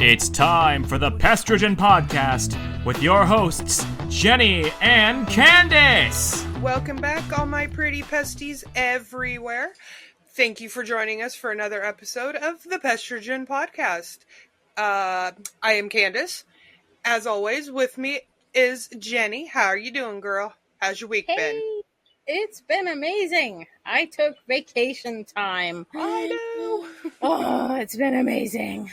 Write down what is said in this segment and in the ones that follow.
It's time for the Pestrogen podcast with your hosts, Jenny and Kandyce. Welcome back, all my pretty pesties everywhere. Thank you for joining us for another episode of the Pestrogen podcast. I am Kandyce. As always, with me is Jenny. How are you doing, girl? How's your week been? It's been amazing. I took vacation time. I know. Oh, it's been amazing.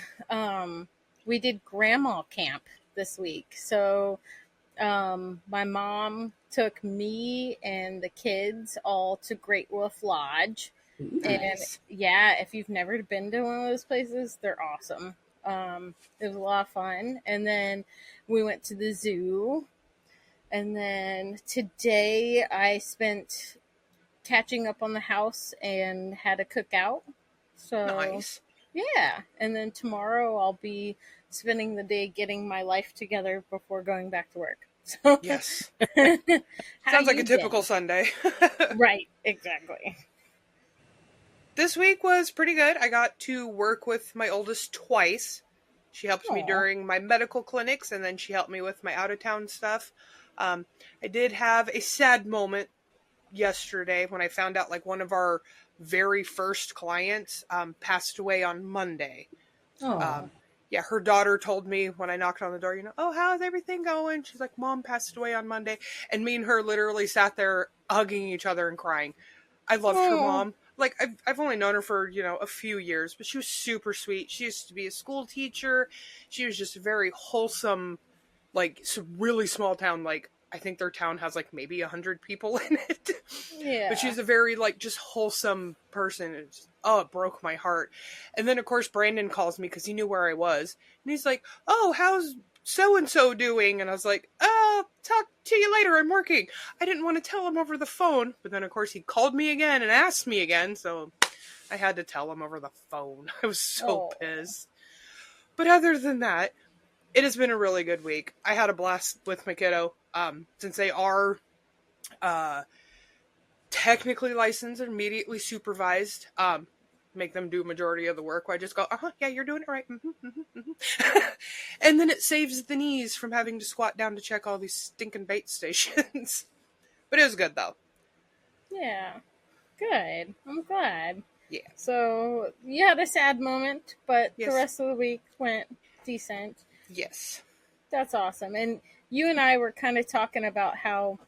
We did grandma camp this week. So, my mom took me and the kids all to Great Wolf Lodge. Nice. And yeah, if you've never been to one of those places, they're awesome. It was a lot of fun. And then we went to the zoo. And then today I spent catching up on the house and had a cookout. So Nice. yeah. And then tomorrow I'll be spending the day getting my life together before going back to work. So Yes. how Sounds like you a typical been? Sunday. Right, exactly. This week was pretty good. I got to work with my oldest twice. She helped me Aw. during my medical clinics, and then she helped me with my out-of-town stuff. I did have a sad moment yesterday when I found out, like, one of our very first clients passed away on Monday. Oh, Yeah, her daughter told me when I knocked on the door, oh, how's everything going? She's like, Mom passed away on Monday. And me and her literally sat there hugging each other and crying. I loved her mom. Like, I've only known her for, a few years, but she was super sweet. She used to be a school teacher. She was just a very wholesome, like, really small town. Like, I think their town has, like, maybe 100 people in it. yeah. But she's a very, like, just wholesome person. And it broke my heart. And then, of course, Brandon calls me because he knew where I was. And he's like, oh, how's so-and-so doing? And I was like, talk to you later. I'm working. I didn't want to tell him over the phone. But then, of course, he called me again and asked me again. So I had to tell him over the phone. I was so pissed. But other than that, it has been a really good week. I had a blast with my kiddo. Since they are technically licensed and immediately supervised, make them do a majority of the work where I just go, yeah, you're doing it right. And then it saves the knees from having to squat down to check all these stinking bait stations. But it was good, though. Yeah. Good. I'm glad. Yeah. So you had a sad moment, but Yes. the rest of the week went decent. Yes. That's awesome. And you and I were kind of talking about how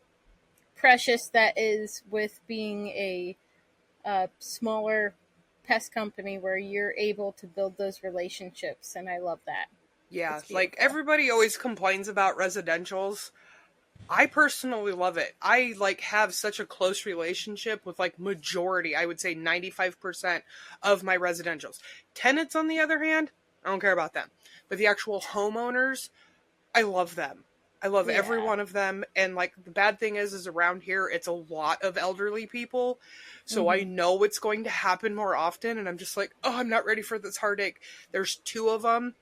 precious that is with being a smaller pest company where you're able to build those relationships. And I love that. Yeah, It's like beautiful. everybody always complains about residentials. I personally love it. I have such a close relationship with majority, I would say 95% of my residentials. Tenants, on the other hand, I don't care about them. But the actual homeowners, I love them. I love every one of them. And the bad thing is around here, it's a lot of elderly people. So I know it's going to happen more often. And I'm just like, oh, I'm not ready for this heartache. There's two of them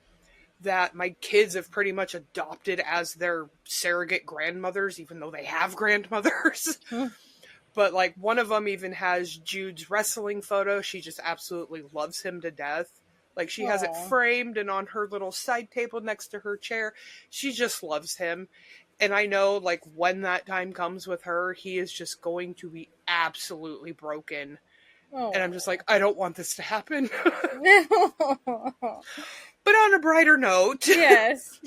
that my kids have pretty much adopted as their surrogate grandmothers, even though they have grandmothers. But one of them even has Jude's wrestling photo. She just absolutely loves him to death. She has it framed and on her little side table next to her chair. She just loves him. And I know, when that time comes with her, he is just going to be absolutely broken. And I'm just like, I don't want this to happen. But on a brighter note, yes.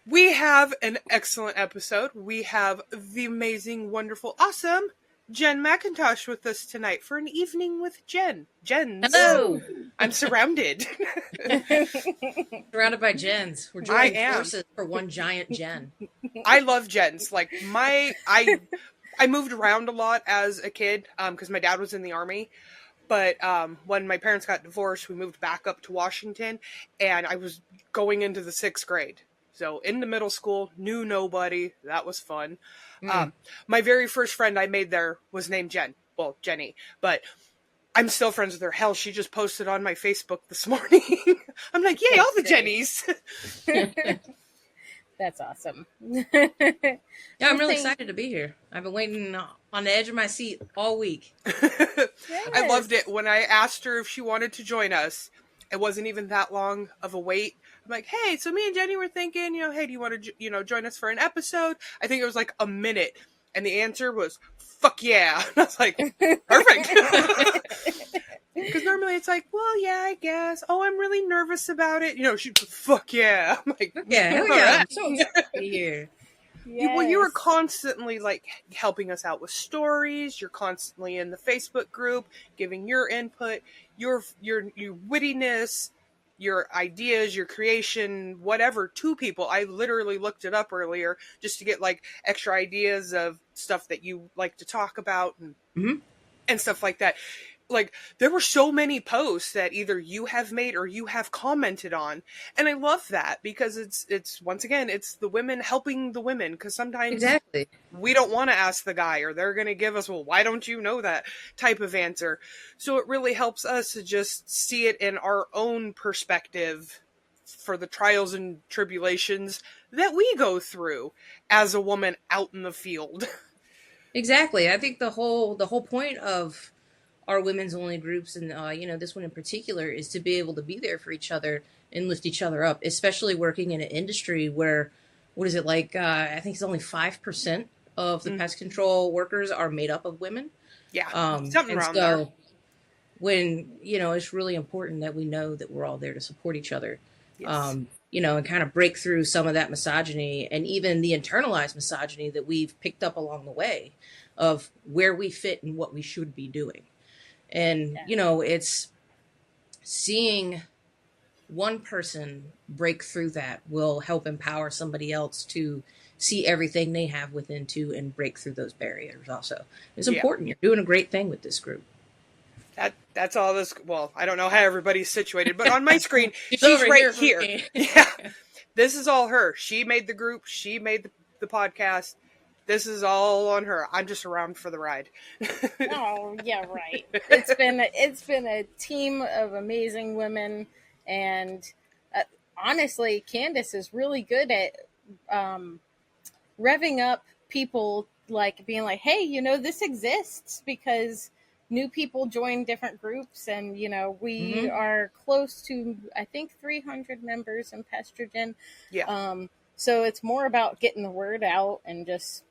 we have an excellent episode. We have the amazing, wonderful, awesome Jen McIntosh with us tonight for an evening with Jen. Jen's. Hello. I'm surrounded. Surrounded by Jens. We're I joining am. forces for one giant Jen. I love Jen's. I moved around a lot as a kid because my dad was in the Army. But when my parents got divorced, we moved back up to Washington, and I was going into the 6th grade. So into middle school, knew nobody. That was fun. My very first friend I made there was named Jen. Well, Jenny. But I'm still friends with her. Hell, she just posted on my Facebook this morning. I'm like, yay, all the Jennies. That's awesome. Yeah, I'm really excited to be here. I've been waiting on the edge of my seat all week. I loved it when I asked her if she wanted to join us. It wasn't even that long of a wait. I'm like, hey, so me and Jenny were thinking, hey, do you want to, join us for an episode? I think it was like a minute. And the answer was, fuck yeah. And I was like, perfect. Because normally it's like, well, yeah, I guess. Oh, I'm really nervous about it. She goes, fuck yeah. I'm like, yeah, hell yeah. I'm so excited to be here. Well, you were constantly like helping us out with stories. You're constantly in the Facebook group, giving your input, your wittiness, your ideas, your creation, whatever, to people. I literally looked it up earlier just to get like extra ideas of stuff that you like to talk about and stuff like that. Like, there were so many posts that either you have made or you have commented on. And I love that because it's once again, it's the women helping the women. Because sometimes we don't want to ask the guy, or they're going to give us, well, why don't you know that type of answer? So it really helps us to just see it in our own perspective for the trials and tribulations that we go through as a woman out in the field. Exactly. I think the whole point of our women's only groups, and this one in particular, is to be able to be there for each other and lift each other up, especially working in an industry where, what is it like? I think it's only 5% of the pest control workers are made up of women. Yeah, something around there. When it's really important that we know that we're all there to support each other, yes. And kind of break through some of that misogyny and even the internalized misogyny that we've picked up along the way of where we fit and what we should be doing. And, it's seeing one person break through that will help empower somebody else to see everything they have within too and break through those barriers also. It's important. You're doing a great thing with this group. That's all this. Well, I don't know how everybody's situated, but on my screen, she's right here. Yeah. This is all her. She made the group. She made the podcast. This is all on her. I'm just around for the ride. Oh, yeah, right. It's been a team of amazing women, and honestly, Kandyce is really good at revving up people, like being like, hey, this exists, because new people join different groups, and we are close to, I think, 300 members in Pestrogen. Yeah. So it's more about getting the word out and just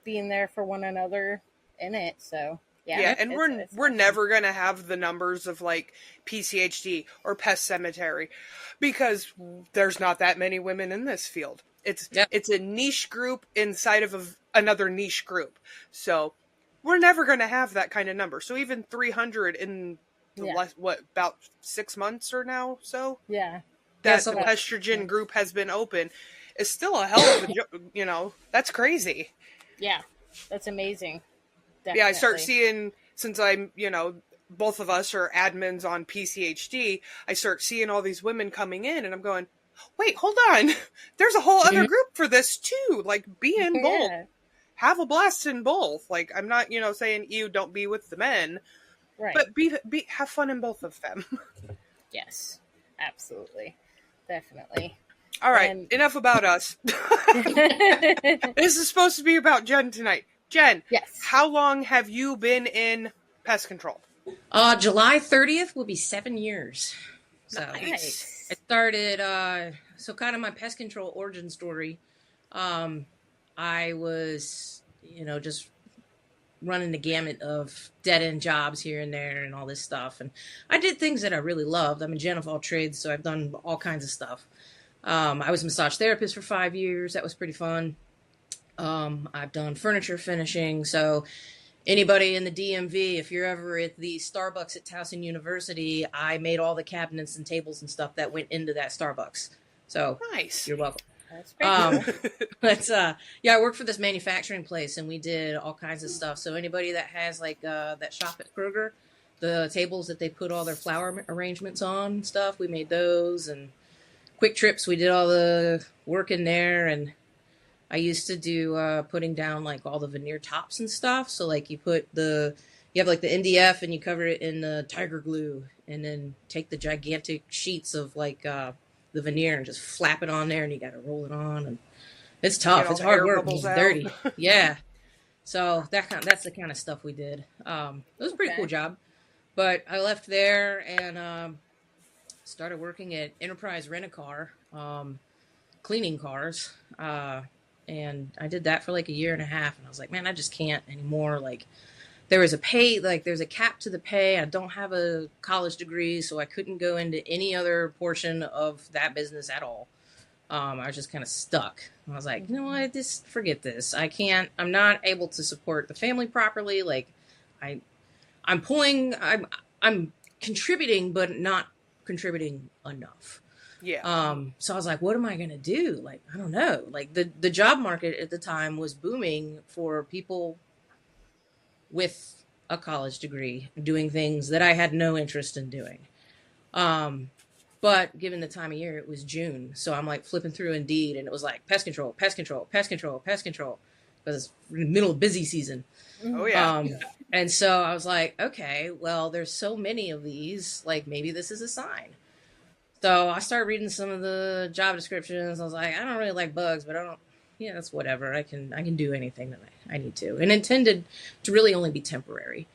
being there for one another in it. So yeah, and we're never gonna have the numbers of like PCHD or Pest Cemetery because there's not that many women in this field. It's a niche group inside of another niche group. So we're never gonna have that kind of number. So even 300 in about 6 months or now, so that the Pestrogen group has been open is still a hell of a that's crazy. Yeah, that's amazing. Definitely. Yeah, I start seeing, since I'm, both of us are admins on PCHD, I start seeing all these women coming in, and I'm going, wait, hold on. There's a whole other group for this, too. Like, be in both. Have a blast in both. Like, I'm not, saying, don't be with the men. Right. But have fun in both of them. Yes, absolutely. Definitely. All right, enough about us. This is supposed to be about Jen tonight. Jen, yes. How long have you been in pest control? July 30th will be 7 years. So nice. I started, so kind of my pest control origin story. I was, just running the gamut of dead-end jobs here and there and all this stuff. And I did things that I really loved. I'm a gent of all trades, so I've done all kinds of stuff. I was a massage therapist for 5 years. That was pretty fun. I've done furniture finishing. So anybody in the DMV, if you're ever at the Starbucks at Towson University, I made all the cabinets and tables and stuff that went into that Starbucks. So nice. You're welcome. That's pretty cool. But I worked for this manufacturing place, and we did all kinds of stuff. So anybody that has like that shop at Kroger, the tables that they put all their flower arrangements on and stuff, we made those. And Quick Trips, we did all the work in there. And I used to do putting down like all the veneer tops and stuff. So like you have like the NDF and you cover it in the tiger glue, and then take the gigantic sheets of like the veneer and just flap it on there, and you got to roll it on, and it's tough. It's hard work. It's dirty. Yeah. So that's the kind of stuff we did. It was a pretty cool job, but I left there and started working at Enterprise Rent-A-Car, cleaning cars. And I did that for like a year and a half. And I was like, man, I just can't anymore. Like, there's a cap to the pay. I don't have a college degree, so I couldn't go into any other portion of that business at all. I was just kind of stuck. I was like, you know what, forget this. I'm not able to support the family properly. Like, I'm contributing, but not contributing enough. Yeah. So I was like, what am I going to do? Like, I don't know. Like the job market at the time was booming for people with a college degree doing things that I had no interest in doing. But given the time of year, it was June. So I'm like flipping through Indeed and it was like pest control, pest control, pest control, pest control. Because it's in the middle of busy season. Oh, yeah. And so I was like, okay, well, there's so many of these. Like, maybe this is a sign. So I started reading some of the job descriptions. I was like, I don't really like bugs, but that's whatever. I can do anything that I need to. And intended to really only be temporary.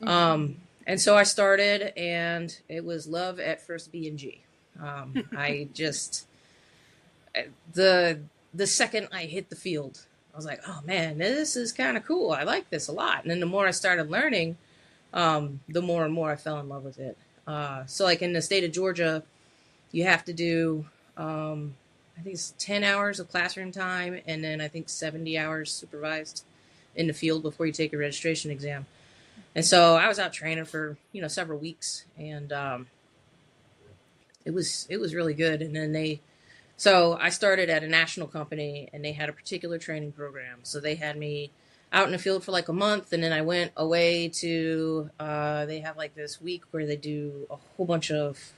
And so I started, and it was love at first B&G. I just, the second I hit the field, I was like, oh man, this is kind of cool. I like this a lot. And then the more I started learning, the more and more I fell in love with it. So like in the state of Georgia, you have to do, I think it's 10 hours of classroom time, and then I think 70 hours supervised in the field before you take your registration exam. And so I was out training for, several weeks, and it was really good. And then so I started at a national company, and they had a particular training program. So they had me out in the field for like a month, and then I went away to, they have like this week where they do a whole bunch of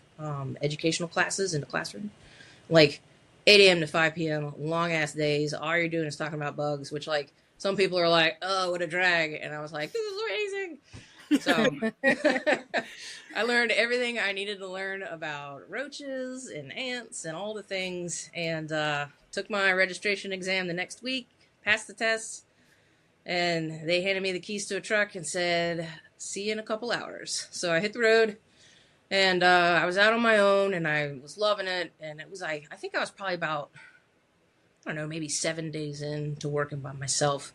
educational classes in the classroom, like 8 a.m. to 5 p.m., long ass days. All you're doing is talking about bugs, which like some people are like, oh, what a drag. And I was like, this is amazing. So I learned everything I needed to learn about roaches and ants and all the things, and took my registration exam the next week, passed the test, and they handed me the keys to a truck and said, see you in a couple hours. So I hit the road. And I was out on my own, and I was loving it. And it was I think I was probably about, I don't know, maybe 7 days into working by myself.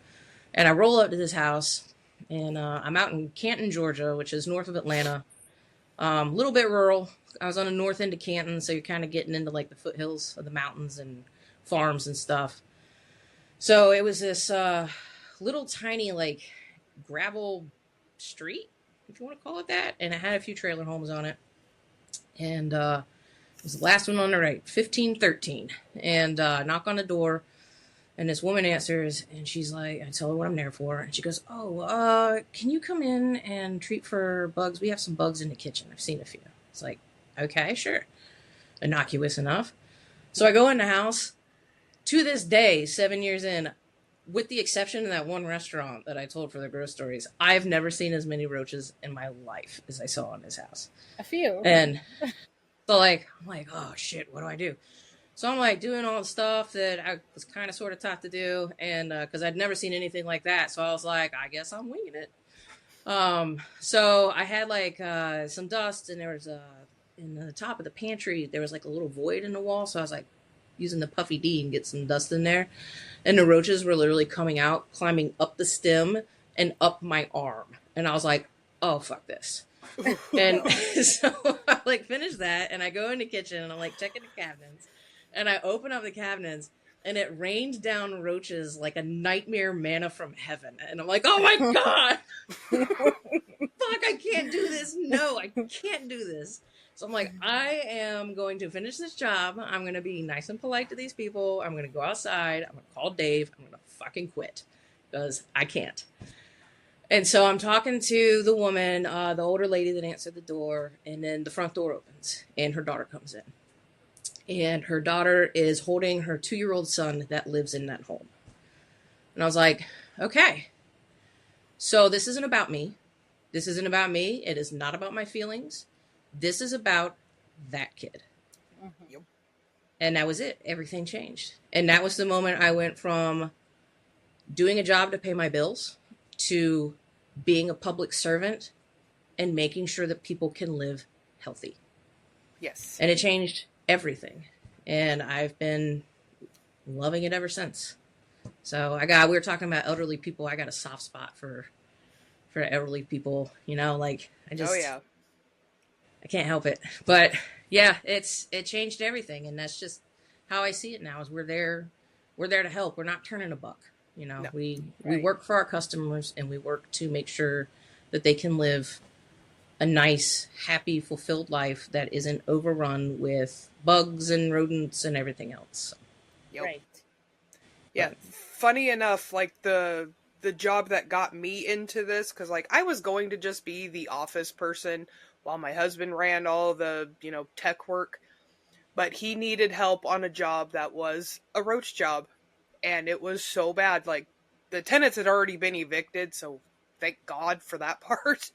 And I roll up to this house, and I'm out in Canton, Georgia, which is north of Atlanta. A little bit rural. I was on the north end of Canton, so you're kind of getting into like the foothills of the mountains and farms and stuff. So it was this little tiny like gravel street, if you want to call it that. And it had a few trailer homes on it. And it was the last one on the right, 1513. And knock on the door. And this woman answers, and she's like, I tell her what I'm there for. And she goes, oh, can you come in and treat for bugs? We have some bugs in the kitchen. I've seen a few. It's like, okay, sure. Innocuous enough. So I go in the house. To this day, 7 years in, with the exception of that one restaurant that I told for the gross stories, I've never seen as many roaches in my life as I saw in this house. A few. And so like, I'm like, oh shit, what do I do? So I'm like doing all the stuff that I was kind of sort of taught to do. And cause I'd never seen anything like that. So I was like, I guess I'm winging it. So I had like some dust, and there was in the top of the pantry, there was like a little void in the wall. So I was like using the Puffy D and get some dust in there. And the roaches were literally coming out, climbing up the stem and up my arm. And I was like, oh, fuck this. And so I like finished that, and I go in the kitchen, and I'm like checking the cabinets, and I open up the cabinets, and it rained down roaches like a nightmare manna from heaven. And I'm like, oh my God, fuck, I can't do this. No, I can't do this. So I'm like, I am going to finish this job. I'm going to be nice and polite to these people. I'm going to go outside. I'm going to call Dave. I'm going to fucking quit because I can't. And so I'm talking to the woman, the older lady that answered the door, and then the front door opens, and her daughter comes in. And her daughter is holding her 2-year-old son that lives in that home. And I was like, okay, so this isn't about me. This isn't about me. It is not about my feelings. This is about that kid. Yep. And that was it. Everything changed. And that was the moment I went from doing a job to pay my bills to being a public servant and making sure that people can live healthy. Yes. And it changed everything. And I've been loving it ever since. So we were talking about elderly people. I got a soft spot for elderly people, like Oh yeah. I can't help it. But yeah, it changed everything. And that's just how I see it now is we're there to help. We're not turning a buck. No. We Right. work for our customers and we work to make sure that they can live a nice, happy, fulfilled life that isn't overrun with bugs and rodents and everything else. Yep. Right. Yeah. Funny enough, like the job that got me into this, because like I was going to just be the office person while my husband ran all the, tech work, but he needed help on a job that was a roach job, and it was so bad. Like the tenants had already been evicted, so thank God for that part.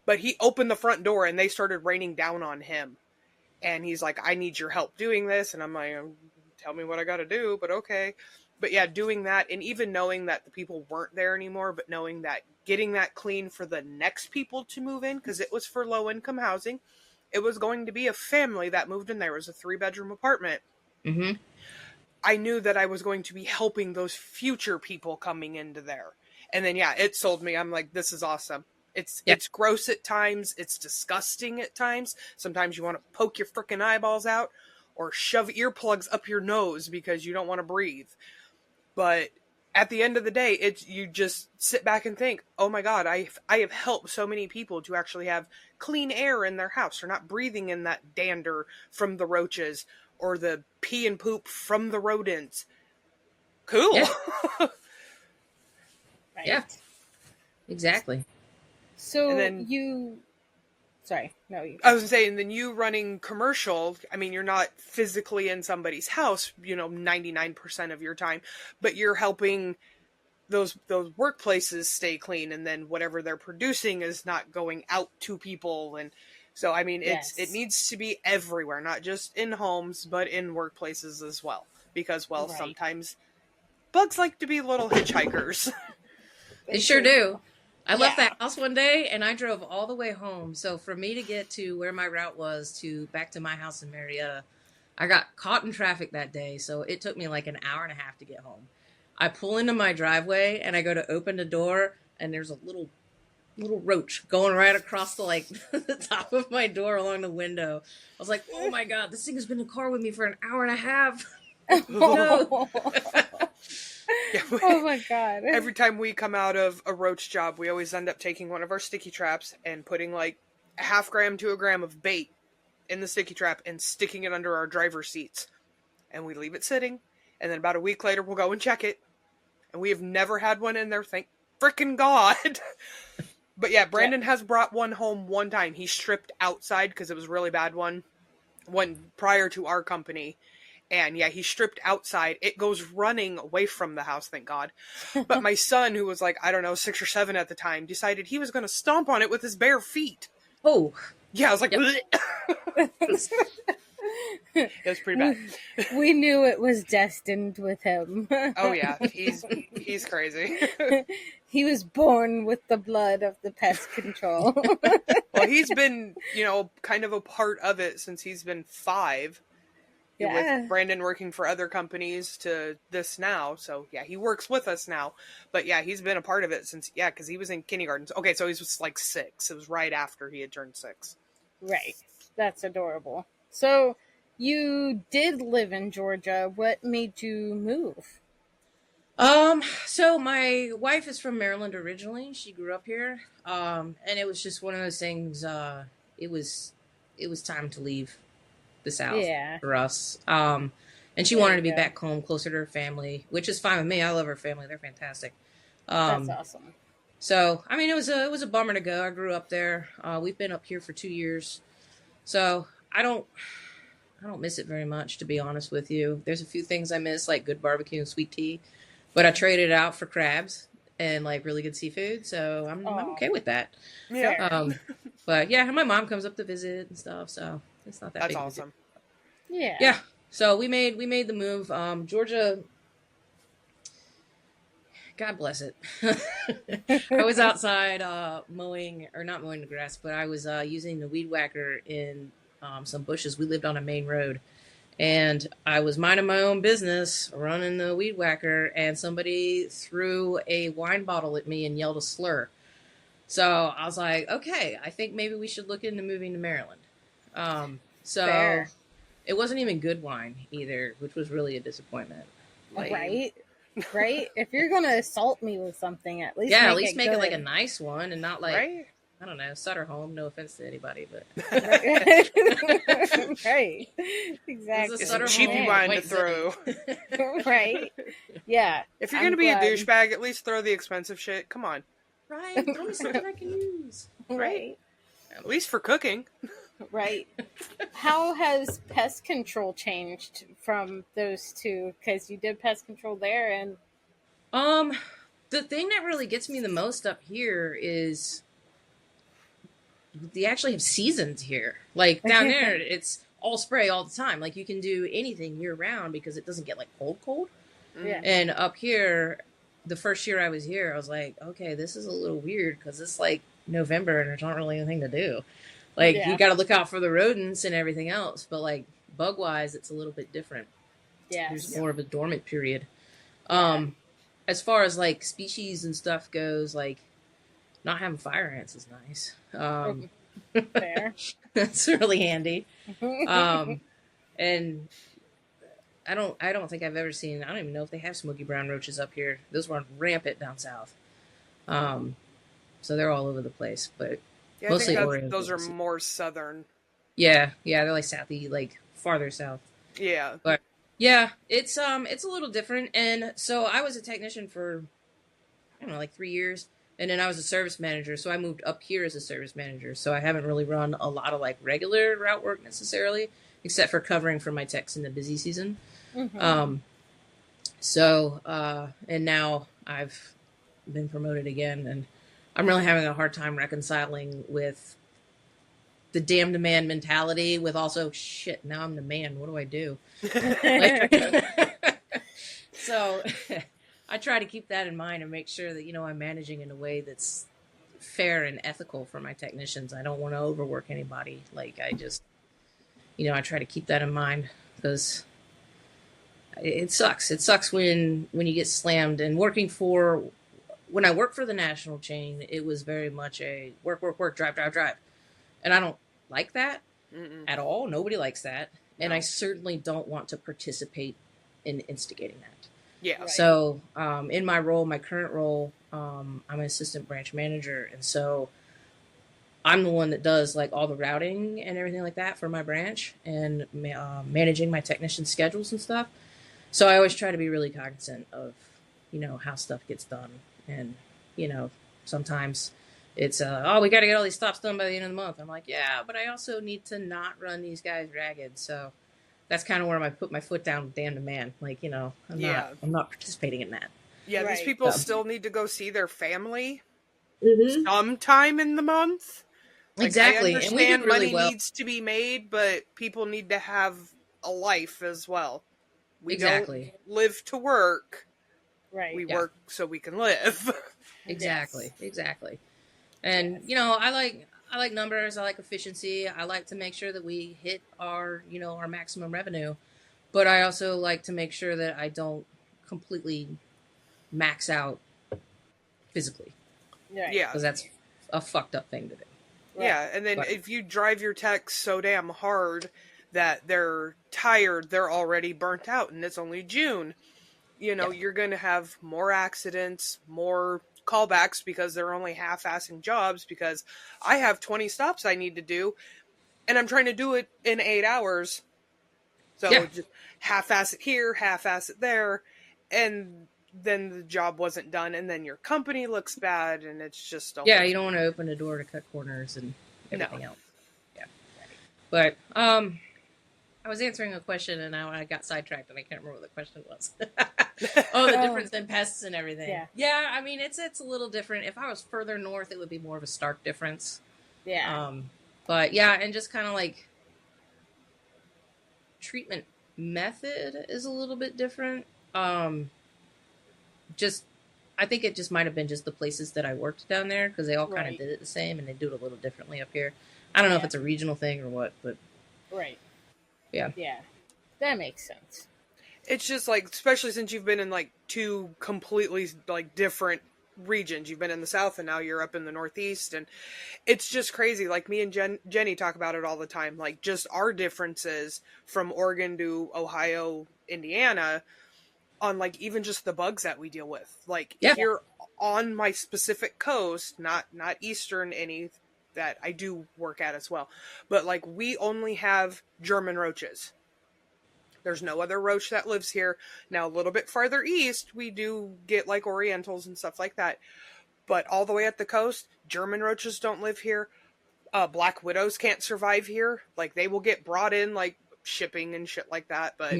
But he opened the front door and they started raining down on him. And he's like, I need your help doing this. And I'm like, tell me what I got to do, but okay. But yeah, doing that, and even knowing that the people weren't there anymore, but knowing that getting that clean for the next people to move in, because it was for low-income housing. It was going to be a family that moved in there. It was a 3-bedroom apartment. Mm-hmm. I knew that I was going to be helping those future people coming into there. And then, yeah, it sold me. I'm like, this is awesome. It's gross at times. It's disgusting at times. Sometimes you want to poke your frickin' eyeballs out or shove earplugs up your nose because you don't want to breathe. But at the end of the day, you just sit back and think, oh my God, I have helped so many people to actually have clean air in their house. They're not breathing in that dander from the roaches or the pee and poop from the rodents. Cool. Yeah. Right. Yeah. Exactly. So And then- sorry, no, you. I was saying, then you running commercial, I mean, you're not physically in somebody's house, 99% of your time, but you're helping those workplaces stay clean, and then whatever they're producing is not going out to people. And so, I mean, it needs to be everywhere, not just in homes, but in workplaces as well. Because, well, Right. sometimes bugs like to be little hitchhikers. They sure do. I left that house one day and I drove all the way home. So for me to get to where my route was back to my house in Marietta, I got caught in traffic that day. So it took me like an hour and a half to get home. I pull into my driveway and I go to open the door and there's a little roach going right across the top of my door along the window. I was like, oh my God, this thing has been in the car with me for an hour and a half. No. Yeah, Oh my God. every time we come out of a roach job, we always end up taking one of our sticky traps and putting like a half gram to a gram of bait in the sticky trap and sticking it under our driver's seats. And we leave it sitting. And then about a week later, we'll go and check it. And we have never had one in there, thank frickin' God. But yeah, Brandon has brought one home one time. He stripped outside because it was a really bad one prior to our company. And yeah, he stripped outside. It goes running away from the house, thank God. But my son, who was like, I don't know, 6 or 7 at the time, decided he was going to stomp on it with his bare feet. Oh. Yeah, I was like, Yep. it was pretty bad. We knew it was destined with him. Oh yeah, he's crazy. He was born with the blood of the pest control. Well, he's been, kind of a part of it since he's been 5. Yeah. With Brandon working for other companies to this now. So, yeah, he works with us now. But, yeah, he's been a part of it since, because he was in kindergarten. Okay, so he was like 6. It was right after he had turned 6. Right. That's adorable. So, you did live in Georgia. What made you move? So my wife is from Maryland originally. She grew up here. And it was just one of those things, it was time to leave the South for us. And she wanted to be back home closer to her family, which is fine with me. I love her family. They're fantastic. That's awesome. So, I mean, it was a bummer to go. I grew up there. We've been up here for 2 years. So I don't miss it very much, to be honest with you. There's a few things I miss, like good barbecue and sweet tea, but I traded it out for crabs and like really good seafood. So I'm okay with that. Yeah. But yeah, my mom comes up to visit and stuff. So it's not that That's big awesome. Yeah. Yeah. So we made the move. Georgia, God bless it. I was outside not mowing the grass, but I was using the weed whacker in some bushes. We lived on a main road, and I was minding my own business, running the weed whacker, and somebody threw a wine bottle at me and yelled a slur. So I was like, okay, I think maybe we should look into moving to Maryland. So Fair. it wasn't even good wine either, which was really a disappointment. Like, Right? If you're gonna assault me with something, at least make it like a good. nice one and not like, Right? I don't know, Sutter Home. No offense to anybody, but Right. Exactly. It's some Sutter cheapy Home. wine to Wait, throw. Right. Yeah. If you're I'm gonna be a glad. douchebag, at least throw the expensive shit. Come on. right? Throw me something I can use. Right. At least for cooking. Right. How has pest control changed from those two? Because you did pest control there, and The thing that really gets me the most up here is they actually have seasons here. Like down there, it's all spray all the time. Like you can do anything year round because it doesn't get like cold. yeah, And up here, the first year I was here, I was like, okay, this is a little weird because it's like November and there's not really anything to do. Like Yeah. you got to look out for the rodents and everything else, but like bug wise, it's a little bit different. yes, There's more of a dormant period. As far as like species and stuff goes, like not having fire ants is nice. fair. That's really handy. And I don't think I've ever seen, I don't even know if they have smoky brown roaches up here. Those run rampant down south. So they're all over the place, but Yeah, mostly I think Oregon. those are more southern. yeah, they're like southy, like farther south. Yeah. But yeah, it's a little different. And so I was a technician for, I don't know, like 3 years. And then I was a service manager. So I moved up here as a service manager. So I haven't really run a lot of like regular route work necessarily, except for covering for my techs in the busy season. Mhm. And now I've been promoted again, and I'm really having a hard time reconciling with the damn demand mentality with also shit. Now I'm the man. What do I do? So I try to keep that in mind and make sure that, I'm managing in a way that's fair and ethical for my technicians. I don't want to overwork anybody. Like I just, I try to keep that in mind because it sucks. It sucks when you get slammed. And when I worked for the national chain, it was very much a work, drive. And I don't like that at all. Nobody likes that. And I certainly don't want to participate in instigating that. Yeah. Right. So in my current role, I'm an assistant branch manager. And so I'm the one that does like all the routing and everything like that for my branch and managing my technician schedules and stuff. So I always try to be really cognizant of, how stuff gets done. And, sometimes it's, we got to get all these stops done by the end of the month. I'm like, yeah, but I also need to not run these guys ragged. So that's kind of where I put my foot down with damn demand. Like, I'm not participating in that. Yeah, Right. these people still need to go see their family Mm-hmm. sometime in the month. Like, Exactly. I And we did understand really money well. needs to be made, but people need to have a life as well. We Exactly. don't live to work. Right. We Yeah. work so we can live. Exactly. And I like numbers. I like efficiency. I like to make sure that we hit our our maximum revenue, but I also like to make sure that I don't completely max out physically Right. Yeah. because that's a fucked up thing to do. Right. Yeah, and then Right. if you drive your techs so damn hard that they're tired, they're already burnt out, and it's only June. You're going to have more accidents, more callbacks because they're only half-assing jobs because I have 20 stops I need to do, and I'm trying to do it in 8 hours. So Yeah. just half-ass it here, half-ass it there, and then the job wasn't done, and then your company looks bad, and it's just a Yeah, whole- you don't want to open the door to cut corners and everything No. else. Yeah, but I was answering a question and now I got sidetracked and I can't remember what the question was. Oh, the difference in pests and everything. Yeah. I mean it's a little different. If I was further north, it would be more of a stark difference. Yeah. But yeah, and just kind of like treatment method is a little bit different. Just I think it just might have been just the places that I worked down there because they all kind of Right. did it the same and they do it a little differently up here. I don't know if Yeah. it's a regional thing or what, but Right. Yeah. Yeah. That makes sense. It's just like, especially since you've been in like two completely like different regions. You've been in the South and now you're up in the Northeast, and it's just crazy. Like me and Jenny talk about it all the time. Like just our differences from Oregon to Ohio, Indiana, on like even just the bugs that we deal with. Like Yep. here on my specific coast, not eastern any that I do work at as well, but like we only have German roaches. There's no other roach that lives here. Now, a little bit farther east, we do get like orientals and stuff like that. But all the way at the coast, German roaches don't live here. Black widows can't survive here. Like, they will get brought in, like, shipping and shit like that. But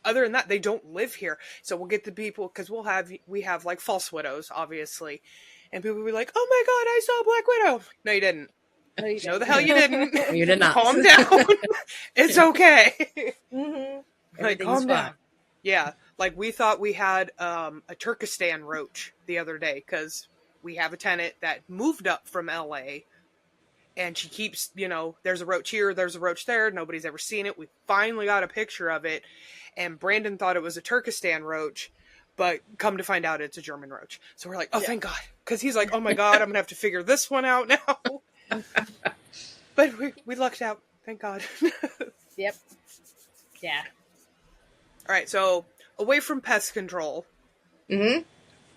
other than that, they don't live here. So we'll get the people, because we have, like, false widows, obviously. And people will be like, oh my god, I saw a black widow. No, you didn't. No, the hell you didn't. You did not. Calm down. It's okay. Like, calm down. Fine. Yeah, like we thought we had a Turkestan roach the other day because we have a tenant that moved up from LA, and she keeps, there's a roach here, there's a roach there. Nobody's ever seen it. We finally got a picture of it, and Brandon thought it was a Turkestan roach, but come to find out it's a German roach. So we're like, oh, thank God. Because he's like, oh my God, I'm going to have to figure this one out now. But we lucked out. Thank God. Yep. Yeah. All right, so away from pest control,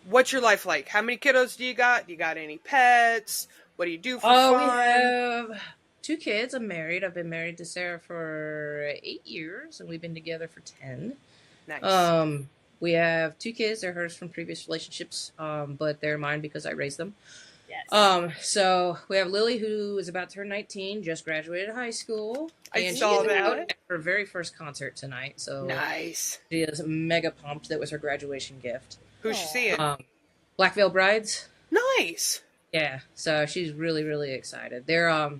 what's your life like? How many kiddos do you got? Do you got any pets? What do you do for fun? We have 2 kids. I'm married. I've been married to Sarah for 8 years, and we've been together for 10. Nice. We have 2 kids. They're hers from previous relationships, but they're mine because I raised them. Yes. So we have Lily, who is about to turn 19, just graduated high school. I saw that. At her very first concert tonight. So Nice. she is mega pumped. That was her graduation gift. Who's she seeing? Black Veil Brides. Nice. Yeah. So she's really, really excited. They're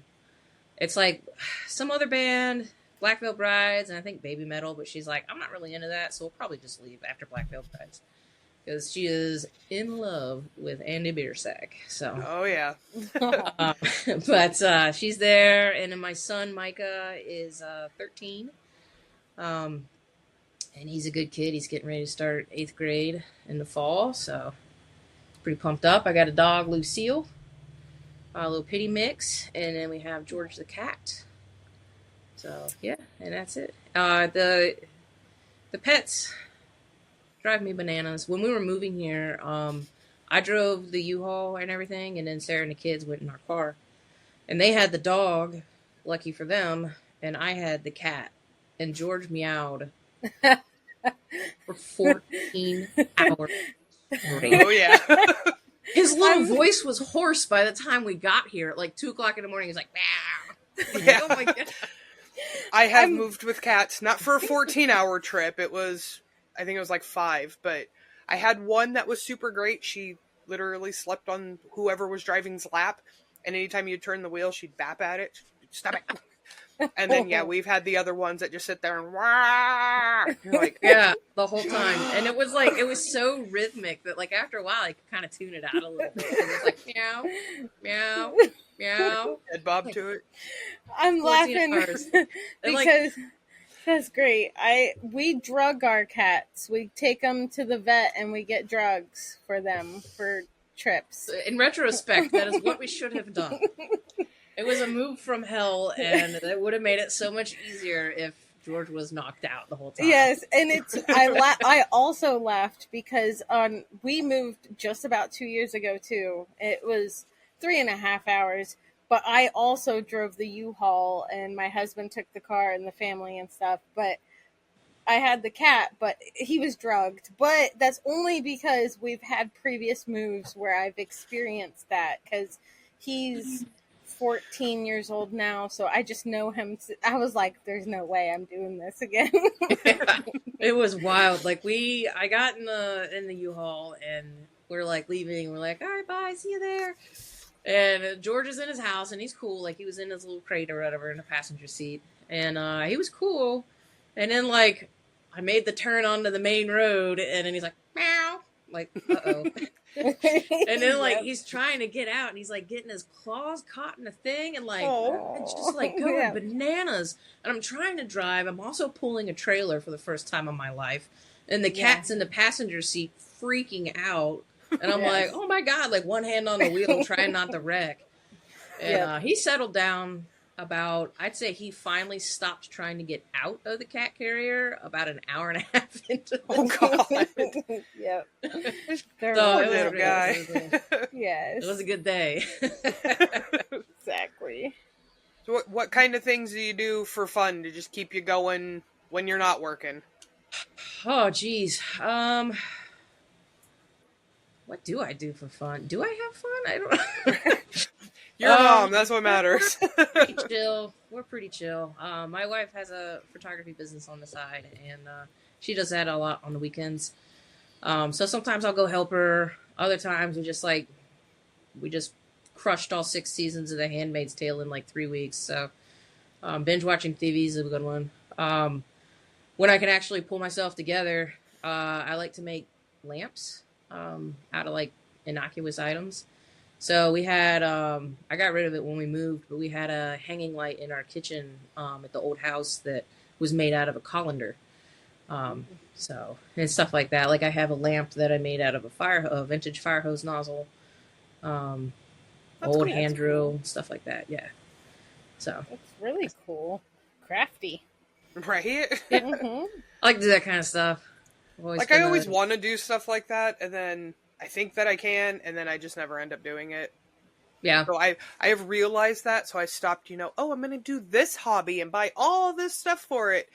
it's like some other band, Black Veil Brides, and I think Baby Metal, but she's like, I'm not really into that, so we'll probably just leave after Black Veil Brides. Because she is in love with Andy Biersack. So. Oh, yeah. But she's there, and then my son, Micah, is 13. And he's a good kid. He's getting ready to start 8th grade in the fall, so pretty pumped up. I got a dog, Lucille, a little pitty mix, and then we have George the cat. So, yeah, and that's it. The pets drive me bananas. When we were moving here, I drove the U-Haul and everything, and then Sarah and the kids went in our car. And they had the dog, lucky for them, and I had the cat. And George meowed for 14 hours straight. Oh, yeah. His little voice was hoarse by the time we got here. At like 2 o'clock in the morning, he's like, meow. Yeah. Oh my God. I have moved with cats, not for a 14-hour trip. I think it was like 5, but I had one that was super great. She literally slept on whoever was driving's lap, and anytime you turn the wheel, she'd bap at it. Stop it. And then, yeah, we've had the other ones that just sit there and wah. You're like, yeah, the whole time. And it was so rhythmic that, like, after a while, I could kind of tune it out a little bit. It was like, meow, meow, meow. Head bob to it. I'm laughing because that's great. We drug our cats. We take them to the vet and we get drugs for them for trips. In retrospect, that is what we should have done. It was a move from hell, and it would have made it so much easier if George was knocked out the whole time. Yes, and I also laughed because we moved just about 2 years ago too. It was 3.5 hours, but I also drove the U-Haul, and my husband took the car and the family and stuff. But I had the cat, but he was drugged. But that's only because we've had previous moves where I've experienced that, because he's 14 years old now, so I just know him. I was like, there's no way I'm doing this again. Yeah, it was wild. Like I got in the U-Haul, and we're like leaving. We're like, all right, bye, see you there. And George is in his house, and he's cool. Like, he was in his little crate or whatever in the passenger seat, and he was cool. And then, like, I made the turn onto the main road, and then he's like, meow, like, uh-oh. And then, like, Yep. he's trying to get out, and he's, like, getting his claws caught in a thing, and, like, Oh. it's just, like, going Yeah. bananas. And I'm trying to drive. I'm also pulling a trailer for the first time in my life. And the Yeah. cat's in the passenger seat freaking out. And I'm Yes. like, oh, my God, like, one hand on the wheel, trying not to wreck. And Yep. he settled down about, I'd say he finally stopped trying to get out of the cat carrier about an hour and a half into the Oh, God. Yep. They're So Poor it was little great. guy. Yes. It was a good day. Exactly. So what kind of things do you do for fun to just keep you going when you're not working? Oh, geez. What do I do for fun? Do I have fun? I don't. Your mom, that's what matters. Pretty chill. We're pretty chill. My wife has a photography business on the side, and she does that a lot on the weekends. So sometimes I'll go help her. Other times we just crushed all 6 seasons of The Handmaid's Tale in like 3 weeks. So binge watching TV is a good one. When I can actually pull myself together, I like to make lamps out of like innocuous items. So we had, I got rid of it when we moved, but we had a hanging light in our kitchen at the old house that was made out of a colander. So, and stuff like that. Like I have a lamp that I made out of a vintage fire hose nozzle, old cool. hand drill, stuff like that. Yeah. So That's really cool. Crafty. Right? Mm-hmm. I like to do that kind of stuff. Like, I always want to do stuff like that, and then I think that I can, and then I just never end up doing it. Yeah. So I have realized that, so I stopped, I'm going to do this hobby and buy all this stuff for it,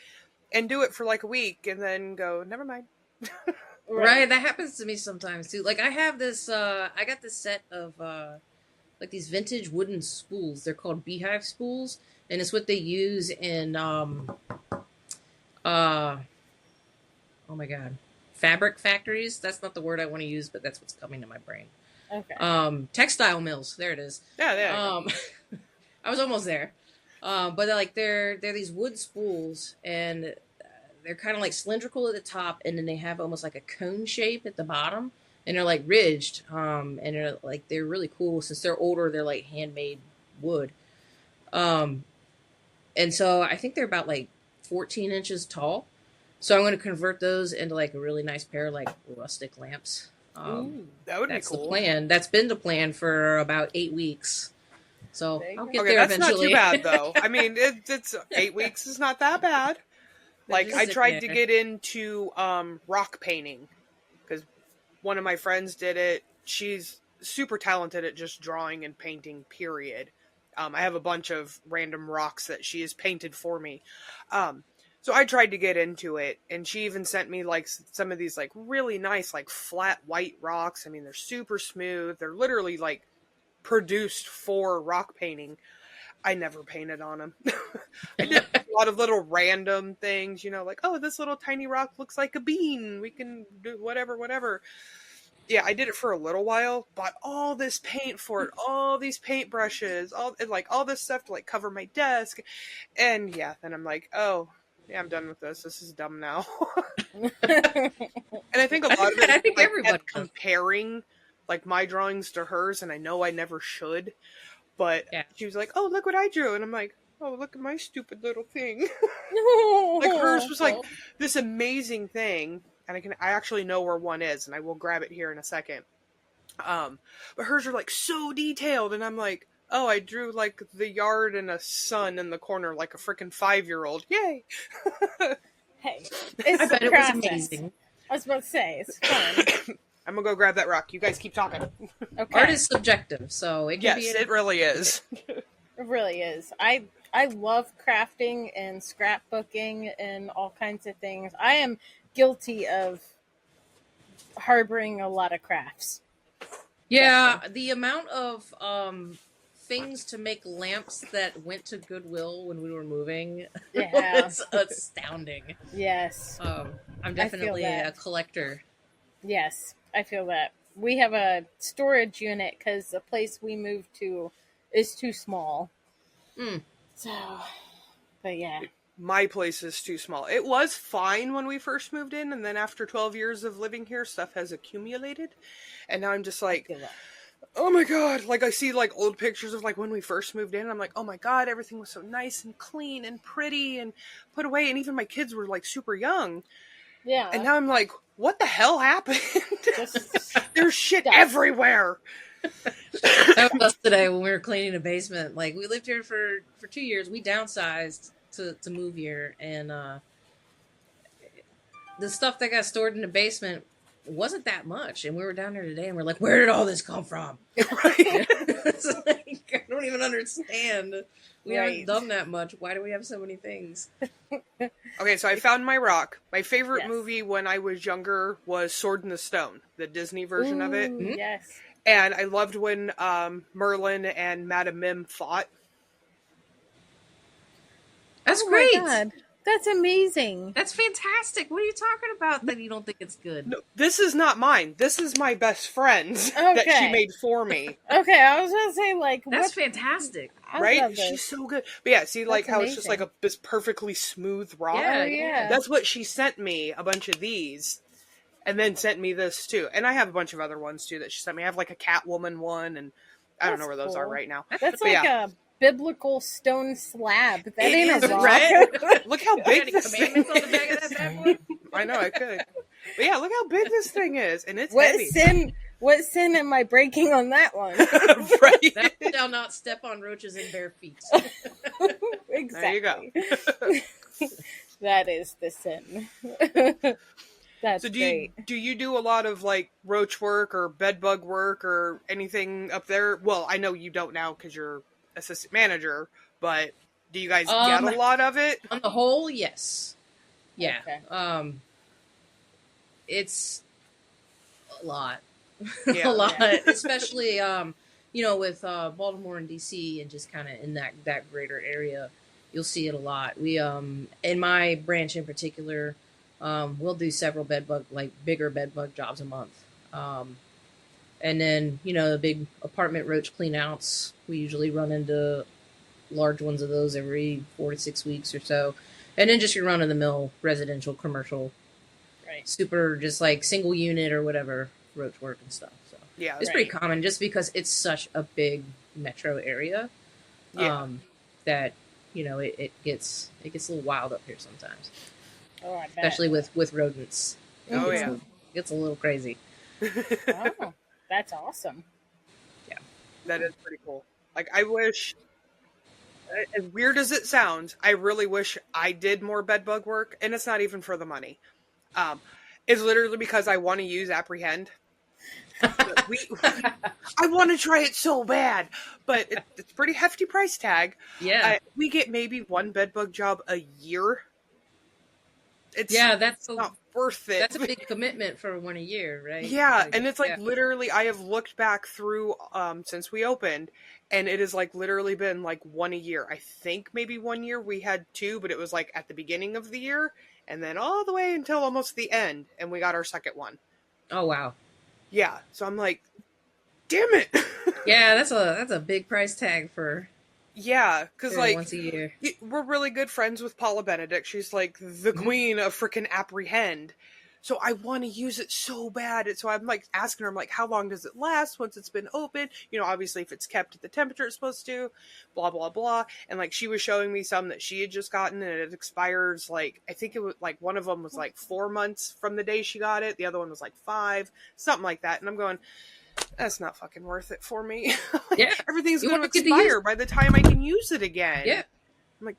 and do it for like a week, and then go, never mind. Right. That happens to me sometimes too. Like I have this, I got this set of, like these vintage wooden spools. They're called beehive spools, and it's what they use in, oh my God, fabric factories. That's not the word I want to use, but that's what's coming to my brain. Okay. Textile mills. There it is. Yeah, there. I was almost there. But they're these wood spools, and they're kind of like cylindrical at the top, and then they have almost like a cone shape at the bottom, and they're like ridged. And they're really cool. Since they're older, they're like handmade wood. And so I think they're about like 14 inches tall. So I'm going to convert those into like a really nice pair of like rustic lamps. Ooh, that would be That's cool. the plan. That's been the plan for about 8 weeks. So There you I'll go. get Okay, there that's eventually. not too bad, though. I mean, it's 8 weeks is not that bad. Like, just I sit tried to there. get into rock painting, because one of my friends did it. She's super talented at just drawing and painting, period. I have a bunch of random rocks that she has painted for me. So I tried to get into it, and she even sent me like some of these like really nice like flat white rocks. I mean, they're super smooth. They're literally like produced for rock painting. I never painted on them. I did a lot of little random things, like, oh, this little tiny rock looks like a bean. We can do whatever. Yeah, I did it for a little while, bought all this paint for it, all these paint brushes, all this stuff to like cover my desk. And yeah, then I'm like, oh, yeah, I'm done with this. This is dumb now. And I think a lot of it I is think like, everybody does. comparing like my drawings to hers, and I know I never should. But Yeah. she was like, oh, look what I drew. And I'm like, oh, look at my stupid little thing. No. Like hers was like this amazing thing. And I actually know where one is, and I will grab it here in a second. But hers are like so detailed, and I'm like, oh, I drew like the yard and a sun in the corner like a freaking 5-year-old. Yay! Hey, it's I bet the it was process. amazing. I was about to say it's fun. I'm gonna go grab that rock. You guys keep talking. Okay. Art is subjective, so it can Yes, be. it really is. It really is. I love crafting and scrapbooking and all kinds of things. I am guilty of harboring a lot of crafts. Yeah, the amount of things to make lamps that went to Goodwill when we were moving Yeah. was astounding. Yes. I'm definitely that. a collector. Yes. I feel that. We have a storage unit because the place we moved to is too small. Mm. So, but yeah. my place is too small. It was fine when we first moved in, and then after 12 years of living here, stuff has accumulated. And now I'm just like, Give up. oh my god. Like, I see, like, old pictures of, like, when we first moved in, and I'm like, oh my god, everything was so nice and clean and pretty and put away, and even my kids were, like, super young. Yeah. And now I'm like, what the hell happened? Just There's shit stuff. everywhere. That was us today when we were cleaning the basement. Like, we lived here for 2 years. We downsized to move here, and the stuff that got stored in the basement wasn't that much. And we were down there today, and we're like, where did all this come from? Right? It's like, I don't even understand. We Right. haven't done that much. Why do we have so many things? Okay, so I found my rock. My favorite Yes. movie when I was younger was Sword in the Stone, the Disney version of it. Ooh, yes. And I loved when Merlin and Madame Mim fought. That's Oh great. my God. That's amazing. That's fantastic. What are you talking about that you don't think it's good? No, this is not mine. This is my best friend's that she Okay. made for me. Okay, I was gonna say like That's what fantastic. I Right? love She's this. so good. But yeah, see, like That's how it's just like amazing. this perfectly smooth rock. Yeah, Oh, yeah. That's what she sent me, a bunch of these. And then sent me this too. And I have a bunch of other ones too that she sent me. I have like a Catwoman one, and I don't That's know where those are cool. right now. That's But like yeah. a biblical stone slab. That It ain't is, a rock. right? Look how Got big any this thing commandments on the back of that is. bad boy? I know, I could. But yeah, look how big this thing is. And it's What heavy. sin? What sin am I breaking on that one? Right? Thou shalt not step on roaches in bare feet. Exactly. There you go. That is the sin. That's So great. do you do a lot of like roach work or bed bug work or anything up there? Well, I know you don't now because you're assistant manager, but do you guys get a lot of it? On the whole, yes. Yeah. Okay. It's a lot. Yeah. A lot. Yeah. Especially with Baltimore and DC and just kind of in that greater area, you'll see it a lot. We in my branch in particular, we'll do several bigger bed bug jobs a month. And then, the big apartment roach clean outs, we usually run into large ones of those every 4 to 6 weeks or so. And then just your run of the mill residential, commercial, Right. super just like single unit or whatever roach work and stuff. So Yeah. it's pretty common just because it's such a big metro area. Yeah. That, it gets a little wild up here sometimes. Oh, I bet. Especially with rodents. Oh, It yeah. gets a little crazy. Oh, that's awesome. That is pretty cool. Like, I wish, as weird as it sounds, I really wish I did more bed bug work, and it's not even for the money. It's literally because I want to use apprehend. I want to try it so bad, but it's a pretty hefty price tag. Yeah. We get maybe one bed bug job a year. It's That's not worth it. that's a big commitment for one a year, right? Yeah, Like, and it's like yeah. literally, I have looked back through since we opened, and it has like literally been like one a year. I think maybe 1 year we had two, but it was like at the beginning of the year, and then all the way until almost the end, and we got our second one. Oh wow. Yeah, so I'm like, damn it. Yeah, that's a big price tag for Yeah, because like once a year. we're really good friends with Paula Benedict. She's like the queen of freaking apprehend. So I want to use it so bad. And so I'm like asking her, I'm like, how long does it last once it's been open? Obviously if it's kept at the temperature it's supposed to, blah, blah, blah. And like she was showing me some that she had just gotten and it expires like, I think it was like one of them was like 4 months from the day she got it. The other one was like 5, something like that. And I'm going, that's not fucking worth it for me. Like, Yeah. everything's You going to want to get to expire by the time I can use it again. Yeah. I'm like,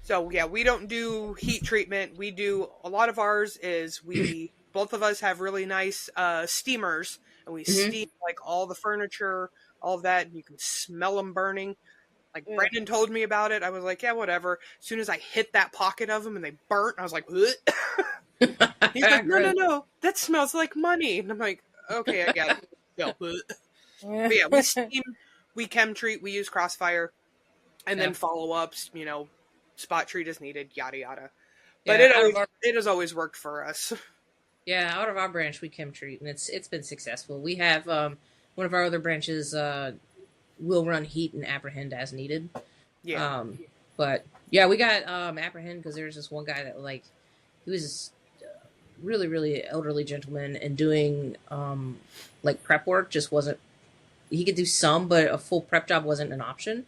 So yeah, we don't do heat treatment. We do a lot of ours is both of us have really nice steamers, and we steam like all the furniture, all of that, and you can smell them burning. Like Brandon told me about it. I was like, yeah, whatever. As soon as I hit that pocket of them and they burnt, I was like, what? He's like, no, that smells like money. And I'm like, okay, I got it. No. But yeah, we steam, we chem treat, we use Crossfire, and then follow ups, spot treat as needed, yada yada. But it has always worked for us. Yeah, out of our branch we chem treat, and it's been successful. We have one of our other branches will run heat and apprehend as needed. Yeah. But yeah, we got apprehended because there was this one guy that like he was this really really elderly gentleman and doing like prep work just wasn't. He could do some, but a full prep job wasn't an option.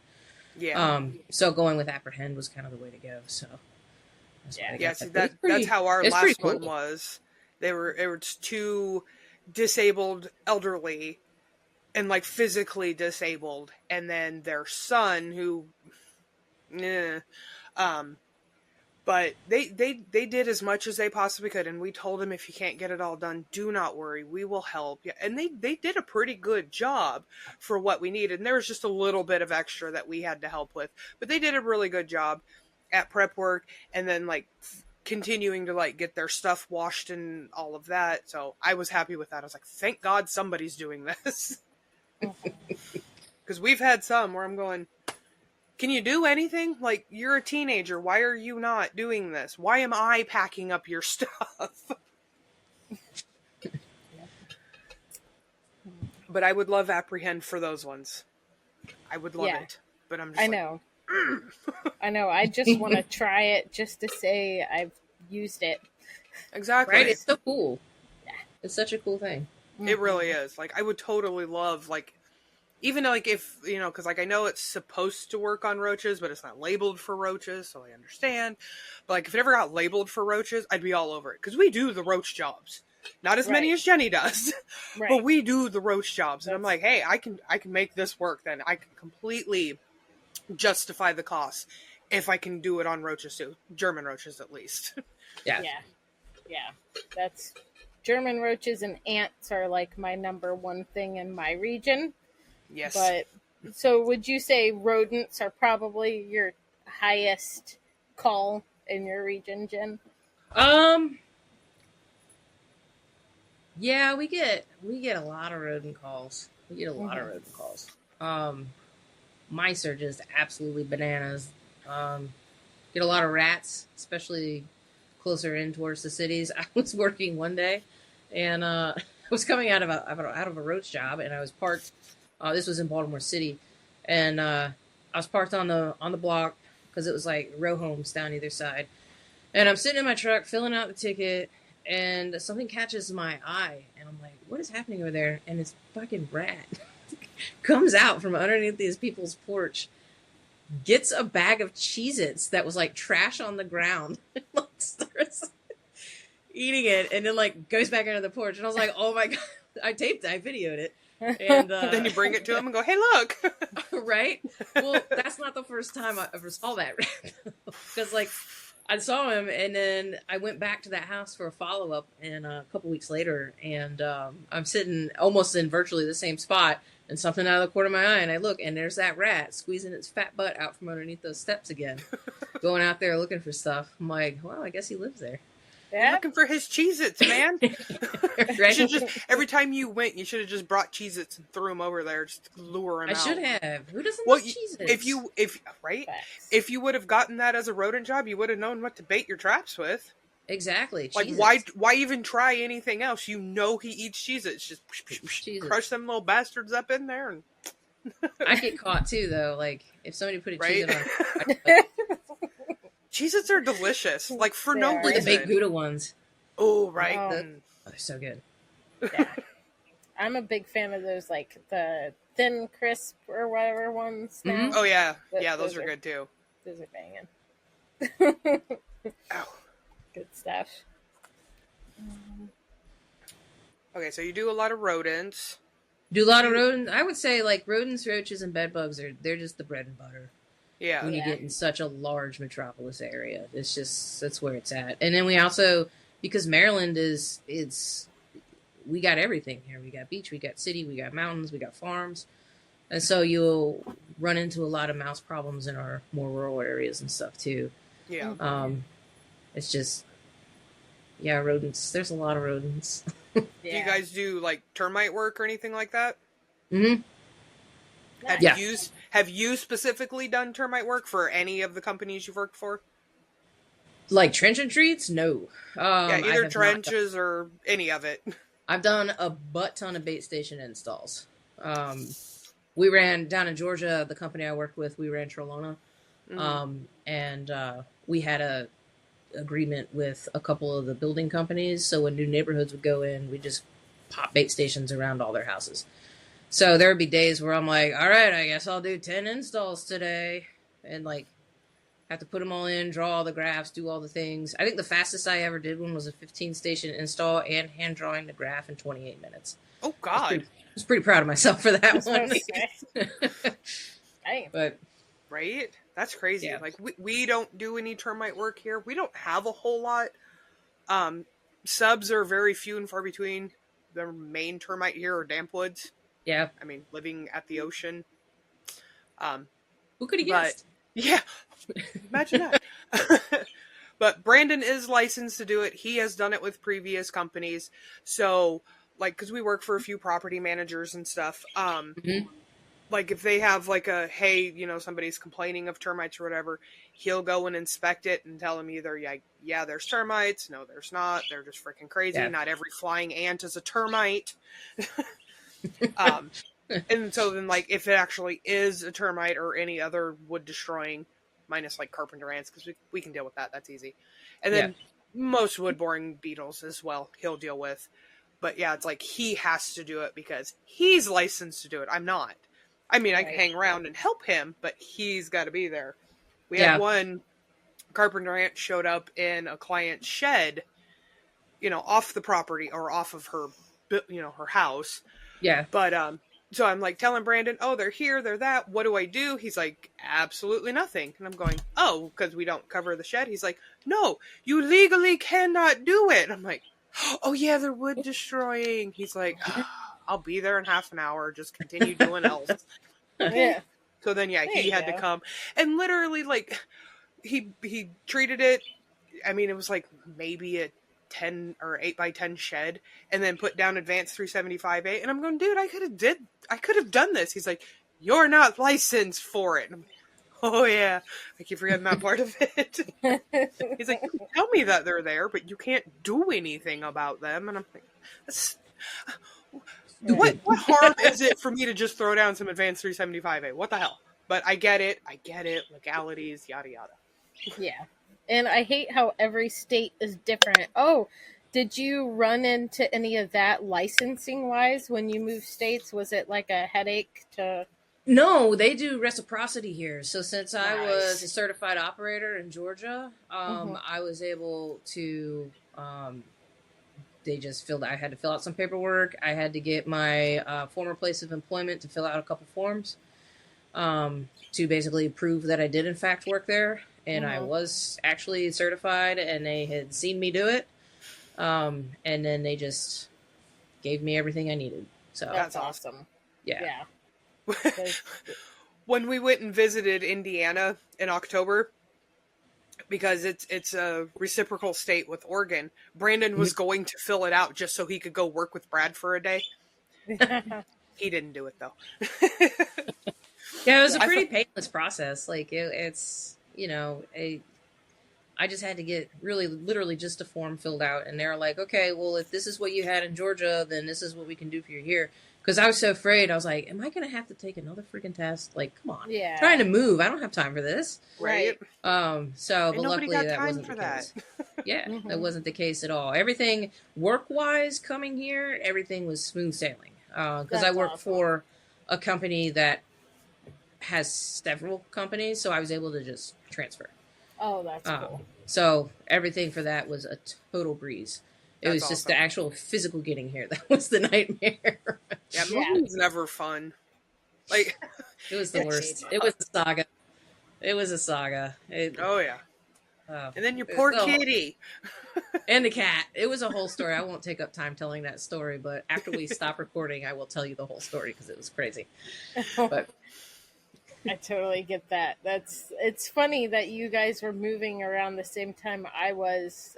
Yeah. So going with apprehend was kind of the way to go. So that's why I got See, that. But that's how our it's pretty last one cool. was. It was two disabled elderly and like physically disabled, and then their son who, but they did as much as they possibly could, and we told them if you can't get it all done, do not worry, we will help. Yeah, and they did a pretty good job for what we needed, and there was just a little bit of extra that we had to help with, but they did a really good job at prep work, and then like continuing to like get their stuff washed and all of that. So I was happy with that. I was like, thank God somebody's doing this. Because we've had some where I'm going, can you do anything? Like, you're a teenager. Why are you not doing this? Why am I packing up your stuff? But I would love apprehend for those ones. I would love it. But I'm just I know. I just want to try it just to say I've used it. Exactly. Right? It's so cool. Yeah. It's such a cool thing. It really is. Like, I would totally love, like, even like if, you know, because like I know it's supposed to work on roaches, but it's not labeled for roaches, so I understand. But like if it ever got labeled for roaches, I'd be all over it. Because we do the roach jobs. Not as many as Jenny does, but we do the roach jobs. And I'm like, hey, I can make this work then. I can completely justify the cost if I can do it on roaches too. German roaches at least. Yeah. That's German roaches and ants are like my number one thing in my region. Yes. But so would you say rodents are probably your highest call in your region, Jen? Yeah, we get a lot of rodent calls. Mice are just absolutely bananas. Get a lot of rats, especially closer in towards the cities. I was working one day, and I was coming out of a roach job, and I was parked. This was in Baltimore City, and I was parked on the block because it was like row homes down either side. And I'm sitting in my truck filling out the ticket, and something catches my eye, and I'm like, "What is happening over there?" And this fucking rat comes out from underneath these people's porch, gets a bag of Cheez-Its that was like trash on the ground, and like starts eating it, and then like goes back under the porch. And I was like, "Oh my God!" I videoed it. And then you bring it to him and go, hey, look. Right? Well, that's not the first time I ever saw that rat. Because, like, I saw him, and then I went back to that house for a follow-up, and a couple weeks later, and I'm sitting almost in virtually the same spot, and something out of the corner of my eye, and I look, and there's that rat squeezing its fat butt out from underneath those steps again, going out there looking for stuff. I'm like, well, I guess he lives there. Yeah. Looking for his Cheez-Its, man. Right? You should every time you went, you should have just brought Cheez-Its and threw them over there, just to lure him out. I should have. Who doesn't like Cheez-Its? If you would have gotten that as a rodent job, you would have known what to bait your traps with. Exactly. Like, why even try anything else? You know he eats Cheez-Its. Just crush them little bastards up in there. And I get caught too, though. Like, if somebody put a Cheez-It on... Cheez-Its are delicious, like for no reason. The baked Gouda ones. Oh, right. They're so good. Yeah. I'm a big fan of those, like the thin crisp or whatever ones now. Mm-hmm. Oh, yeah. Those are good too. Those are banging. Ow. Good stuff. Okay, so you do a lot of rodents. Do a lot of rodents. I would say like rodents, roaches, and bed bugs they're just the bread and butter. Yeah. When you get in such a large metropolis area, that's where it's at. And then we also, because Maryland we got everything here. We got beach, we got city, we got mountains, we got farms. And so you'll run into a lot of mouse problems in our more rural areas and stuff too. Yeah. It's just, rodents. There's a lot of rodents. Do you guys do like termite work or anything like that? Mm-hmm. Have you specifically done termite work for any of the companies you've worked for? Like trench and treats? No. Either trenches or any of it. I've done a butt ton of bait station installs. We ran down in Georgia, the company I worked with, we ran Trolona. And we had a agreement with a couple of the building companies. So when new neighborhoods would go in, we just pop bait stations around all their houses. So there would be days where I'm like, all right, I guess I'll do 10 installs today. And like, have to put them all in, draw all the graphs, do all the things. I think the fastest I ever did one was a 15 station install and hand drawing the graph in 28 minutes. Oh, God. I was pretty proud of myself for that one. But right? That's crazy. Yeah. Like, we don't do any termite work here. We don't have a whole lot. Subs are very few and far between. The main termite here are damp woods. Yeah. I mean, living at the ocean. Who could have guessed? Yeah. Imagine that. But Brandon is licensed to do it. He has done it with previous companies. So, like, because we work for a few property managers and stuff. Like, if they have, like, hey, somebody's complaining of termites or whatever, he'll go and inspect it and tell them either, yeah, there's termites. No, there's not. They're just freaking crazy. Yeah. Not every flying ant is a termite. And so then, like, if it actually is a termite or any other wood destroying, minus, like, carpenter ants, because we can deal with that. That's easy. And then most wood boring beetles as well, he'll deal with. But, yeah, it's like he has to do it because he's licensed to do it. I'm not. I mean, I can hang around and help him, but he's got to be there. We had one carpenter ant showed up in a client's shed, off the property or off of her, her house. Yeah. But, so I'm like telling Brandon, oh, they're here, they're that. What do I do? He's like, absolutely nothing. And I'm going, oh, because we don't cover the shed. He's like, no, you legally cannot do it. I'm like, oh yeah, they're wood destroying. He's like, I'll be there in half an hour. Just continue doing else. Yeah. So then, he had to come. And literally, like, he treated it. I mean, it was like maybe a 10 or 8 by 10 shed, and then put down advanced 375A. And I'm going, dude, I could have done this. He's like, you're not licensed for it. And I'm like, oh yeah, I keep forgetting that part of it. He's like, tell me that they're there, but you can't do anything about them. And I'm like, what harm is it for me to just throw down some advanced 375A? What the hell? But I get it, legalities, yada yada. Yeah. And I hate how every state is different. Oh, did you run into any of that licensing wise when you moved states? Was it like a headache to... No, they do reciprocity here. So since I was a certified operator in Georgia, I was able to, they just I had to fill out some paperwork. I had to get my former place of employment to fill out a couple forms to basically prove that I did in fact work there. And I was actually certified and they had seen me do it. And then they just gave me everything I needed. So that's awesome. Yeah. When we went and visited Indiana in October, because it's a reciprocal state with Oregon, Brandon was going to fill it out just so he could go work with Brad for a day. He didn't do it though. Yeah, it was a pretty painless process. Like it's I just had to get literally just a form filled out, and they're like, okay, well, if this is what you had in Georgia, then this is what we can do for you here. Because I was so afraid. I was like, am I going to have to take another freaking test? Like, come on. Yeah. I'm trying to move. I don't have time for this. Right. But luckily that wasn't the case. Yeah, that wasn't the case at all. Everything work-wise coming here, everything was smooth sailing. Because I work for a company that has several companies, so I was able to just transfer. Oh, that's cool. So everything for that was a total breeze. It was just the actual physical getting here that was the nightmare. Yeah, moving's never fun. Like, it was the worst. It was a saga. Oh yeah. And then your poor kitty. And the cat. It was a whole story. I won't take up time telling that story, but after we stop recording, I will tell you the whole story because it was crazy. But I totally get that. It's funny that you guys were moving around the same time I was.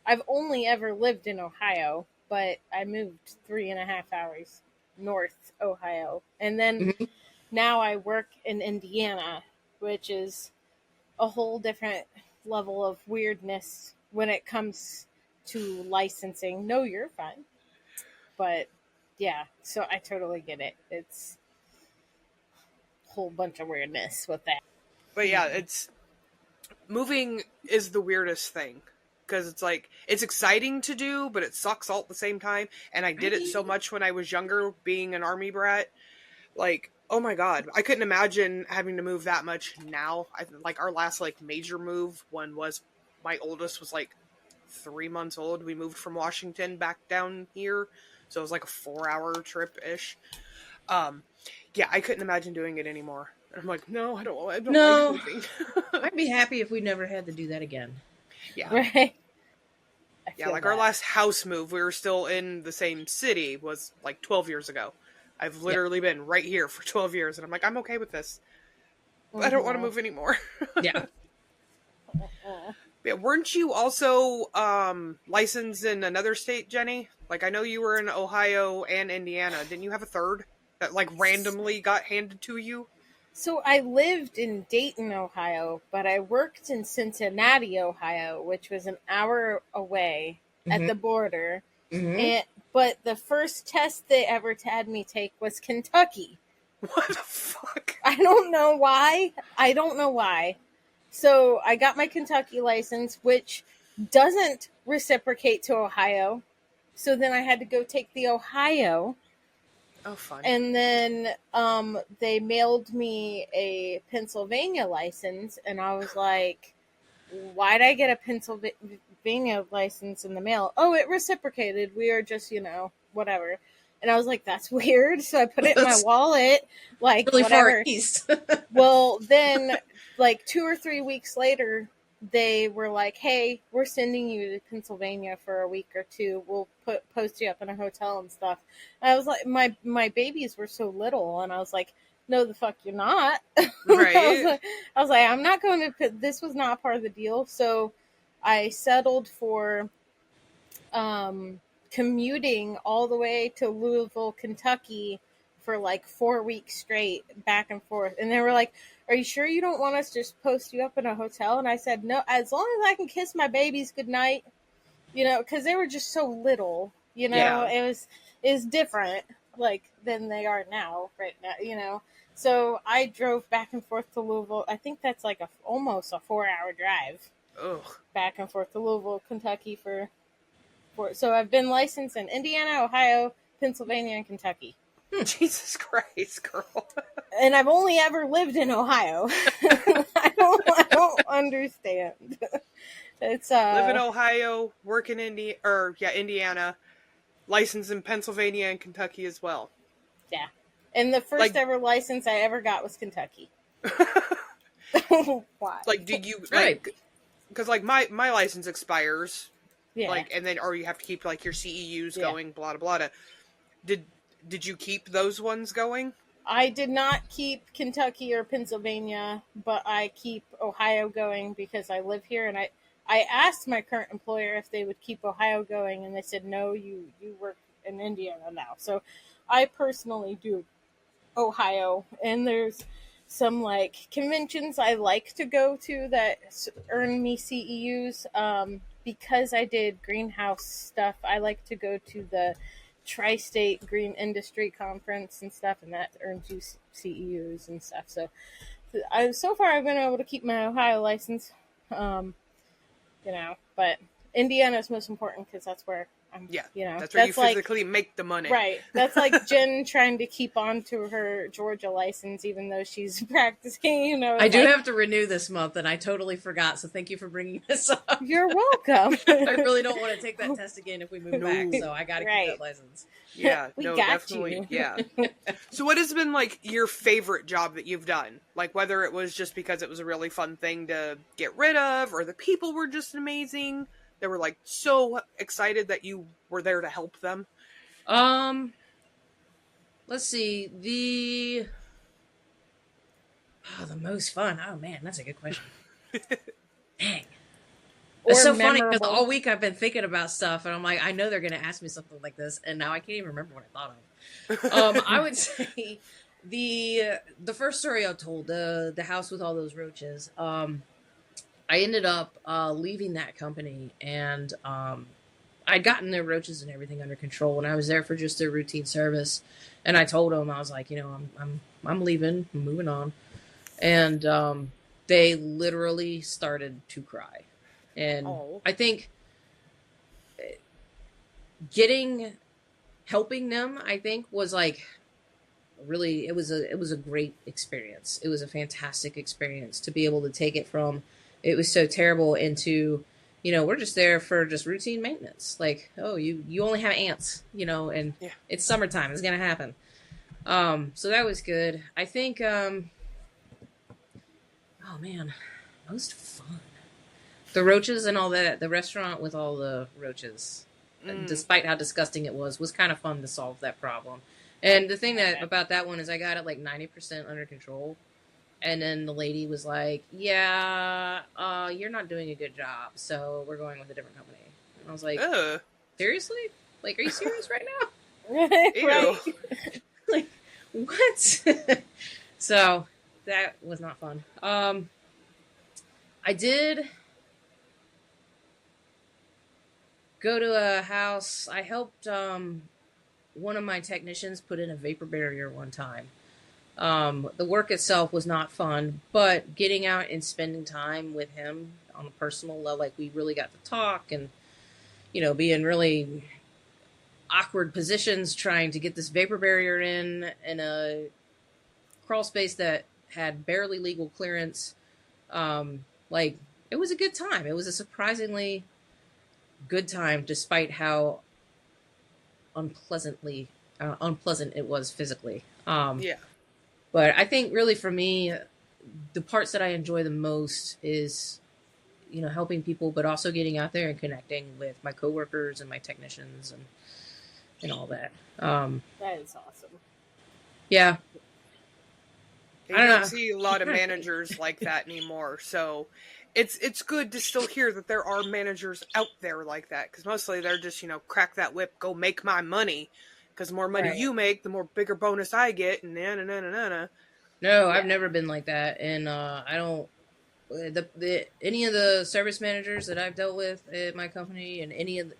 I've only ever lived in Ohio, but I moved 3.5 hours north Ohio. And then now I work in Indiana, which is a whole different level of weirdness when it comes to licensing. No, you're fine. But yeah, so I totally get it. It's a whole bunch of weirdness with that. But yeah, moving is the weirdest thing. Because it's like, it's exciting to do, but it sucks all at the same time. And I did it so much when I was younger, being an army brat. Like, oh my god, I couldn't imagine having to move that much now. Like, our last, like, major move, my oldest was, like, 3 months old. We moved from Washington back down here. So it was, like, a 4-hour trip-ish. Yeah, I couldn't imagine doing it anymore. And I'm like, no, I don't like moving. I'd be happy if we never had to do that again. Yeah. Right. Yeah, like our last house move, we were still in the same city, was like 12 years ago. I've literally been right here for 12 years, and I'm like, I'm okay with this. I don't want to move anymore. Yeah. Yeah, weren't you also licensed in another state, Jenny? Like, I know you were in Ohio and Indiana. Didn't you have a third that, like, randomly got handed to you? So I lived in Dayton, Ohio, but I worked in Cincinnati, Ohio, which was an hour away at the border. But the first test they ever had me take was Kentucky. What the fuck? I don't know why. So I got my Kentucky license, which doesn't reciprocate to Ohio. So then I had to go take the Ohio. Oh, fun. And then they mailed me a Pennsylvania license, and I was like, why'd I get a Pennsylvania license in the mail? Oh, it reciprocated. We are just, whatever. And I was like, that's weird. So I put it in my wallet, like, really whatever. Far east. Well, then, like 2 or 3 weeks later, they were like, hey, we're sending you to Pennsylvania for a week or two. We'll post you up in a hotel and stuff. And I was like, my babies were so little, and I was like, no, the fuck you're not. Right. I was like, I'm not going to, this was not part of the deal. So I settled for commuting all the way to Louisville, Kentucky for like 4 weeks straight, back and forth. And they were like, are you sure you don't want us to just post you up in a hotel? And I said, no, as long as I can kiss my babies goodnight, because they were just so little, Yeah. it was different, like, than they are now, right now, So I drove back and forth to Louisville. I think that's like almost a 4-hour drive. Ugh. Back and forth to Louisville, Kentucky so I've been licensed in Indiana, Ohio, Pennsylvania, and Kentucky. Jesus Christ, girl. And I've only ever lived in Ohio. I don't understand. It's live in Ohio, work in Indiana, licensed in Pennsylvania and Kentucky as well. Yeah. And the first ever license I ever got was Kentucky. Why? Like, did you Right. because like my license expires, Yeah. like, and then or you have to keep like your CEUs going, blah blah blah. Did you keep those ones going? I did not keep Kentucky or Pennsylvania, but I keep Ohio going because I live here, and I asked my current employer if they would keep Ohio going, and they said, no, you work in Indiana now. So I personally do Ohio, and there's some like conventions I like to go to that earn me CEUs. Because I did greenhouse stuff, I like to go to the Tri-State Green Industry Conference and stuff, and that earns you CEUs and stuff. So far I've been able to keep my Ohio license, but Indiana is most important because that's where I'm, that's where you physically make the money. Right. That's like Jen trying to keep on to her Georgia license, even though she's practicing, I do have to renew this month, and I totally forgot, so thank you for bringing this up. You're welcome. I really don't want to take that test again if we move back, so I got to keep that license. Yeah, we no, got definitely. you. Yeah. So what has been like your favorite job that you've done? Like whether it was just because it was a really fun thing to get rid of, or the people were just amazing. They were like so excited that you were there to help them. Let's see. The most fun. Oh man, that's a good question. Dang. It's so funny because all week I've been thinking about stuff, and I'm like, I know they're going to ask me something like this, and now I can't even remember what I thought of. I would say the first story I told, the house with all those roaches. I ended up leaving that company, and I'd gotten their roaches and everything under control, and I was there for just their routine service. And I told them, I was like, I'm leaving, I'm moving on. And they literally started to cry. And Oh. I think helping them, I think, was like really, it was a great experience. It was a fantastic experience to be able to take it from, it was so terrible, into, we're just there for just routine maintenance. Like, oh, you only have ants, and Yeah. it's summertime. It's going to happen. So that was good. I think, oh man, most fun. The roaches and all that, the restaurant with all the roaches, despite how disgusting it was kind of fun to solve that problem. And the thing about that one is I got it like 90% under control. And then the lady was like, yeah, you're not doing a good job, so we're going with a different company. And I was like, Ugh. seriously? Like, are you serious right now? Ew. Like, what? So that was not fun. I did go to a house. I helped one of my technicians put in a vapor barrier one time. The work itself was not fun, but getting out and spending time with him on a personal level, like we really got to talk and, be in really awkward positions trying to get this vapor barrier in a crawl space that had barely legal clearance. Like, it was a good time. It was a surprisingly good time, despite how unpleasant it was physically. Yeah. But I think really for me, the parts that I enjoy the most is, helping people, but also getting out there and connecting with my coworkers and my technicians and all that. That is awesome. Yeah. You don't see a lot of managers like that anymore. So it's good to still hear that there are managers out there like that, because mostly they're just, crack that whip, go make my money. Because the more money you make, the more bigger bonus I get, and na-na-na-na-na. No, I've never been like that, and I don't. Any of the service managers that I've dealt with at my company, and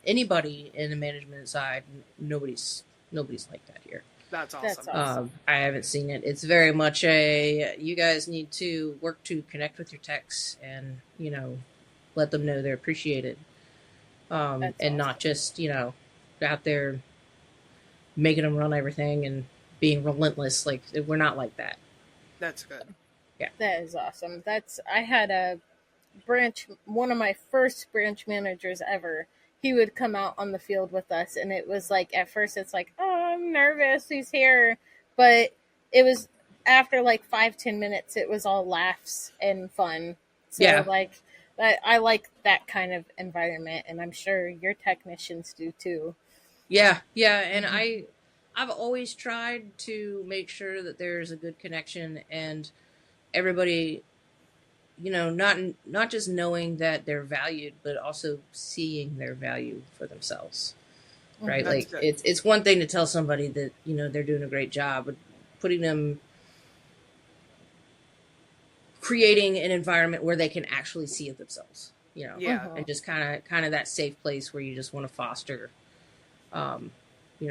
anybody in the management side, nobody's like that here. That's awesome. That's awesome. I haven't seen it. It's very much you guys need to work to connect with your techs and, let them know they're appreciated. And awesome. not just, out there making them run everything and being relentless. Like, we're not like that. That's good. Yeah. That is awesome. I had one of my first branch managers ever. He would come out on the field with us, and it was like, at first it's like, oh, I'm nervous, he's here. But it was after like 5-10 minutes, it was all laughs and fun. So I like that kind of environment, and I'm sure your technicians do too. Yeah. And I've always tried to make sure that there's a good connection and everybody, not just knowing that they're valued, but also seeing their value for themselves. Right? That's Like, good. it's one thing to tell somebody that, they're doing a great job, but creating an environment where they can actually see it themselves, Yeah. and just kind of that safe place where you just want to foster,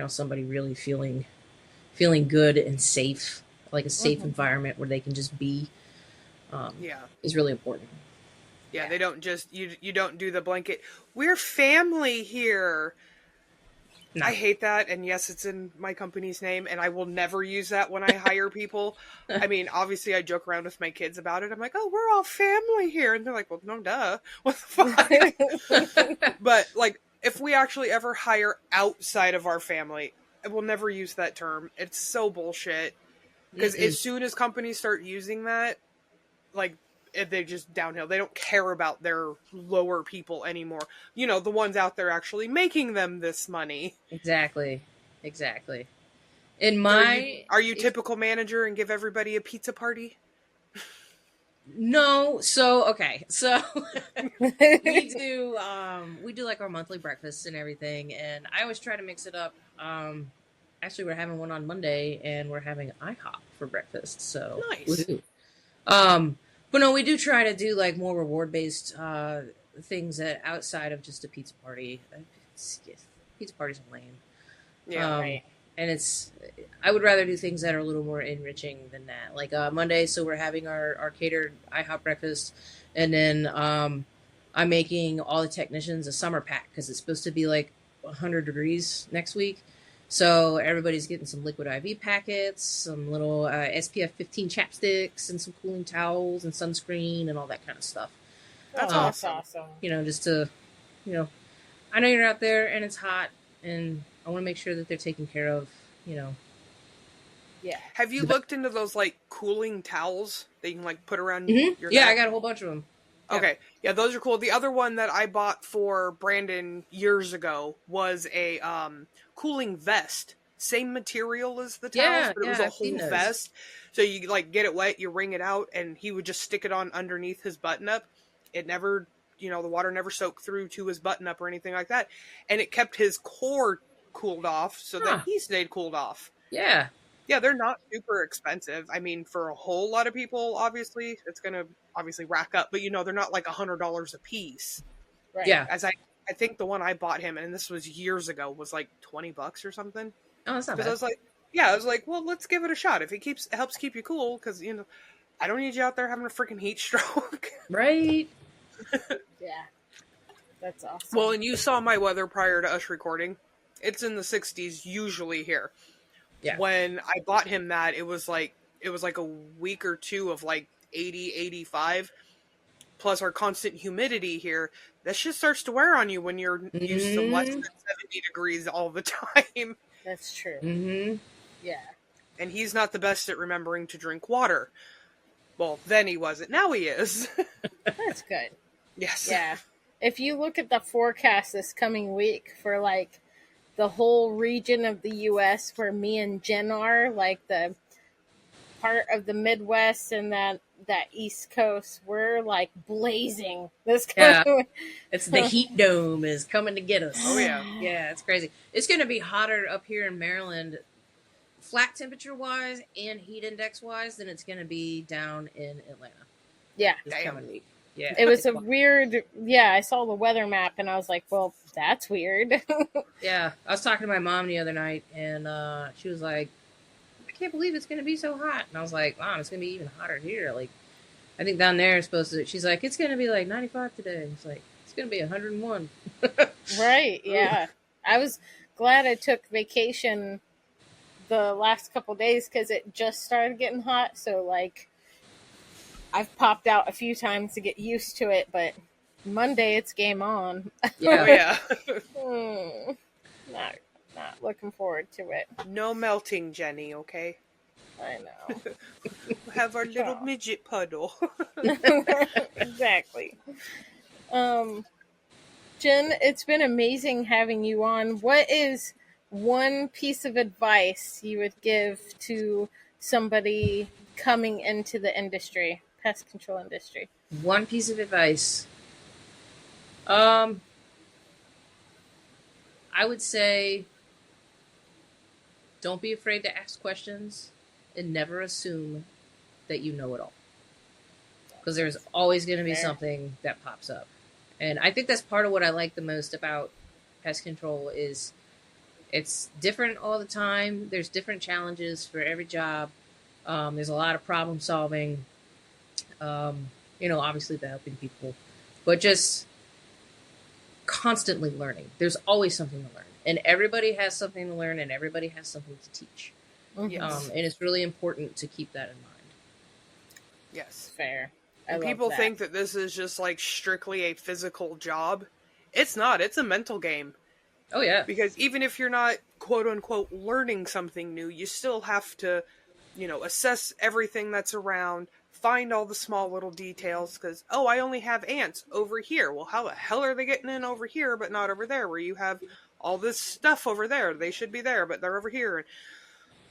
somebody really feeling good and safe, like a safe environment where they can just be, is really important. Yeah, they don't just, you don't do the blanket, we're family here. No. I hate that, and yes, it's in my company's name, and I will never use that when I hire people. I mean, obviously, I joke around with my kids about it. I'm like, oh, we're all family here. And they're like, well, no, duh. What the fuck? But, like, if we actually ever hire outside of our family, I will never use that term. It's so bullshit. Because as soon as companies start using that, like, they just downhill. They don't care about their lower people anymore. The ones out there actually making them this money. Exactly. Are you typical manager and give everybody a pizza party? No. So we do like our monthly breakfasts and everything, and I always try to mix it up. Actually, we're having one on Monday, and we're having IHOP for breakfast. So nice. But no, we do try to do like more reward-based things that outside of just a pizza party. Pizza parties are lame. Yeah, right. I would rather do things that are a little more enriching than that. Like Monday, so we're having our catered IHOP breakfast, and then I'm making all the technicians a summer pack because it's supposed to be like 100 degrees next week. So everybody's getting some liquid IV packets, some little SPF 15 chapsticks, and some cooling towels and sunscreen and all that kind of stuff. That's awesome. Just to, I know you're out there and it's hot, and I want to make sure that they're taken care of. Yeah. Have you looked into those like cooling towels that you can like put around your Yeah, neck? I got a whole bunch of them. Okay. Yeah, those are cool. The other one that I bought for Brandon years ago was a cooling vest. Same material as the towels, but it was a I've seen whole those. vest. So you like get it wet, you wring it out, and he would just stick it on underneath his button up. It never, the water never soaked through to his button up or anything like that. And it kept his core cooled off so that he stayed cooled off. Yeah. Yeah, they're not super expensive. I mean, for a whole lot of people, obviously, it's going to obviously rack up. But, they're not like $100 a piece. Right. Yeah. As I think the one I bought him, and this was years ago, was like $20 or something. Oh, that's not Because bad. I was like, well, let's give it a shot. If it helps keep you cool, because, I don't need you out there having a freaking heat stroke. Right. Yeah. That's awesome. Well, and you saw my weather prior to us recording. It's in the 60s usually here. Yeah. When I bought him that, it was like a week or two of like 80, 85. Plus our constant humidity here. That shit starts to wear on you when you're used to less than 70 degrees all the time. That's true. Mm-hmm. Yeah. And he's not the best at remembering to drink water. Well, then he wasn't. Now he is. That's good. Yes. Yeah. If you look at the forecast this coming week for like the whole region of the U.S. where me and Jen are, like the part of the Midwest and that East Coast, we're like blazing this coming. It's the heat dome is coming to get us. Oh, yeah. Yeah, it's crazy. It's going to be hotter up here in Maryland, flat temperature wise and heat index wise, than it's going to be down in Atlanta. Yeah. This coming week. Yeah. It was a weird, I saw the weather map and I was like, well, that's weird. Yeah. I was talking to my mom the other night and she was like, I can't believe it's going to be so hot. And I was like, Mom, it's going to be even hotter here. Like, I think down there it's supposed to, she's like, it's going to be like 95 today. It's like, it's going to be 101. Right. Yeah. I was glad I took vacation the last couple days because it just started getting hot. So like, I've popped out a few times to get used to it, but Monday it's game on. Yeah. Oh, yeah. Not looking forward to it. No melting, Jenny, okay? I know. We'll have our little midget puddle. Exactly. Jen, it's been amazing having you on. What is one piece of advice you would give to somebody coming into the industry, pest control industry? One piece of advice. I would say don't be afraid to ask questions and never assume that you know it all. Because there's always going to be something that pops up. And I think that's part of what I like the most about pest control is it's different all the time. There's different challenges for every job. There's a lot of problem solving. Obviously the helping people. But just constantly learning. There's always something to learn. And everybody has something to learn and everybody has something to teach. Yes. And it's really important to keep that in mind. Yes. Fair. And people think that this is just like strictly a physical job. It's not. It's a mental game. Oh, yeah. Because even if you're not, quote unquote, learning something new, you still have to, assess everything that's around, find all the small little details. Because, I only have ants over here. Well, how the hell are they getting in over here, but not over there, where you have all this stuff over there? They should be there, but they're over here.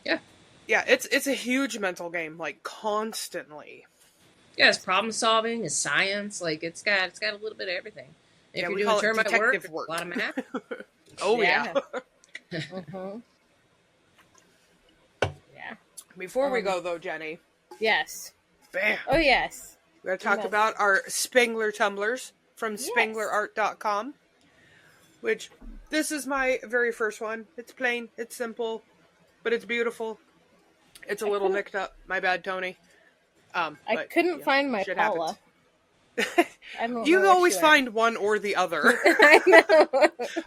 Yeah. Yeah, it's a huge mental game, like, constantly. Yeah, it's problem solving, it's science, like it's got a little bit of everything. If you're doing termite work, a lot of math. Oh yeah. Mm-hmm. Yeah. Before we go though, Jenny. Yes. Bam. Oh yes. We're gonna talk about our Spengler tumblers from spenglerart.com. Which this is my very first one. It's plain, it's simple. but it's beautiful. It's a little nicked up. My bad, Tony. I couldn't find my shit Paula. I don't You know always find one or the other. I know.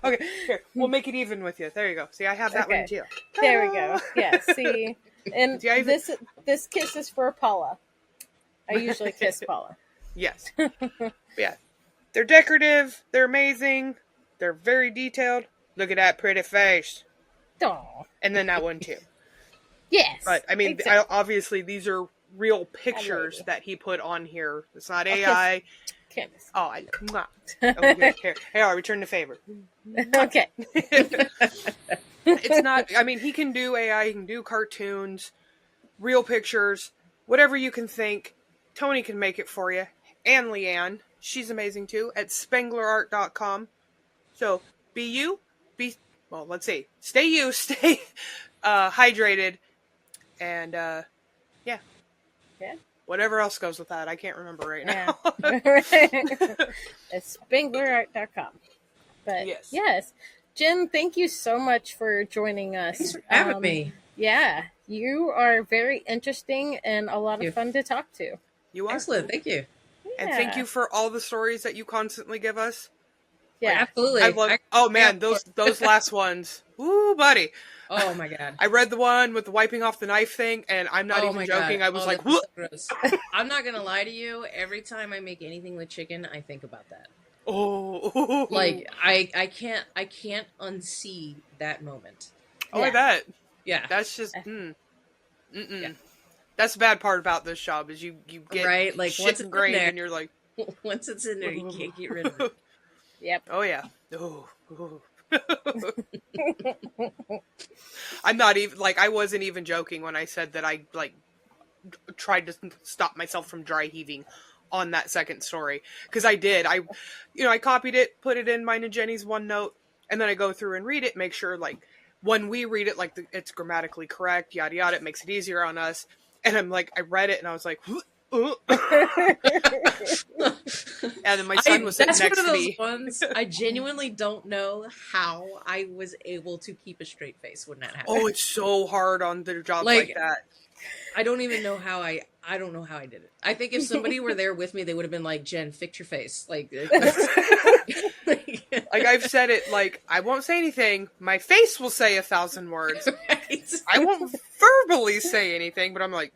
Okay, here, we'll make it even with you. There you go. See, I have that one too. There we go. Yeah, see. And See, this kiss is for Paula. I usually kiss Paula. Yes. Yeah. They're decorative. They're amazing. They're very detailed. Look at that pretty face. Aw. And then that one too. Yes. But, I mean, exactly. Obviously these are real pictures that he put on here. It's not AI. Kandyce. Oh, I know. Okay, here, I'll return the favor. Okay. It's not, I mean, he can do AI, he can do cartoons, real pictures, whatever you can think. Tony can make it for you. And Leanne, she's amazing too, at spenglerart.com. So, let's see. Stay hydrated, and, yeah. Whatever else goes with that, I can't remember right now. It's spenglerart.com. But Yes. yes. Jen, thank you so much for joining us. Thanks for having me. Yeah, you are very interesting and a lot of fun to talk to. You are. Excellent. Thank you. And thank you for all the stories that you constantly give us. Yeah, Absolutely. Oh man, those last ones. Woo, buddy. Oh my god. I read the one with the wiping off the knife thing, and I'm not even joking. I was like, that's so gross. I'm not gonna lie to you. Every time I make anything with chicken, I think about that. oh, Like I can't unsee that moment. oh, I bet. Yeah. That's just, Yeah. That's the bad part about this job is you get Right? Like shit once it's in ingrained, there, and you're like, once it's in there, you can't get rid of it. Yep. oh yeah. Oh. I'm not even I wasn't even joking when I said that I tried to stop myself from dry heaving on that second story, because I did. I copied it, put it in mine and Jenny's OneNote, and then I go through and read it, make sure when we read it it's grammatically correct, yada yada. It makes it easier on us. And I'm I read it and I was like, and then my son was sitting next to me. That's one of those ones I genuinely don't know how I was able to keep a straight face when that happened. Oh, it's so hard on their jobs like that. I don't even know how I don't know how I did it. I think if somebody were there with me, they would have been like, Jen, fix your face. Like I've said it, I won't say anything. My face will say 1,000 words. Right? I won't verbally say anything, but I'm like,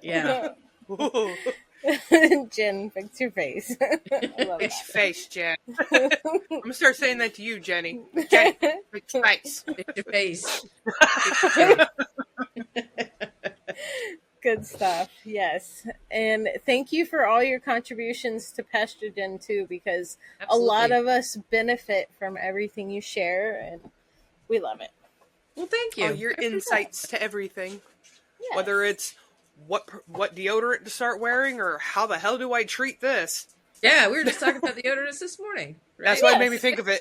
yeah. Jen, fix your face. I love Fix that. your face, Jen. I'm gonna start saying that to you, Jenny. Jenny, fix your face. Fix your face. Good stuff. Yes. And thank you for all your contributions to Pestrogen too, because a lot of us benefit from everything you share, and we love it. Well, thank you. Oh, your insights to everything. Yes. Whether it's what deodorant to start wearing, or how the hell do I treat this? Yeah, we were just talking about the deodorants this morning. Right? That's what made me think of it.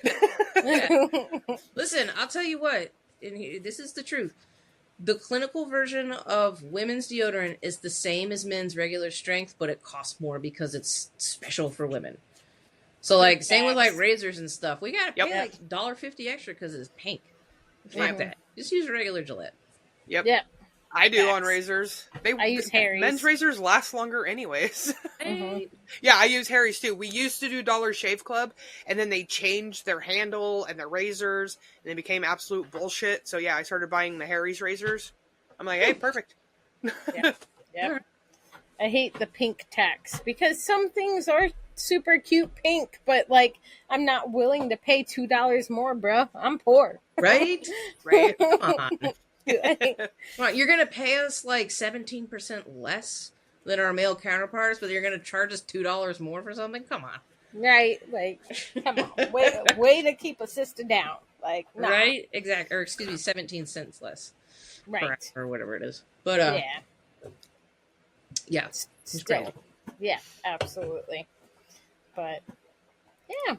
Yeah. Listen, I'll tell you what, and this is the truth. The clinical version of women's deodorant is the same as men's regular strength, but it costs more because it's special for women. So, same with razors and stuff. We gotta pay $1.50 extra because it's pink. Like that. Just use a regular Gillette. Yep. Yep. I do on razors. I use Harry's. Men's razors last longer anyways. Hey. Yeah, I use Harry's too. We used to do Dollar Shave Club, and then they changed their handle and their razors, and they became absolute bullshit. So yeah, I started buying the Harry's razors. I'm like, hey, perfect. Yep. I hate the pink tax because some things are super cute pink, but I'm not willing to pay $2 more, bro. I'm poor. Right? Right. Come on. Well, you're going to pay us 17% less than our male counterparts, but you're going to charge us $2 more for something? Come on. Right? Come on. Way to keep a sister down. Nah. Right? Exactly. Or excuse me, 17 cents less. Right. Or whatever it is. But, yeah. It's Still. Yeah, absolutely. But, yeah.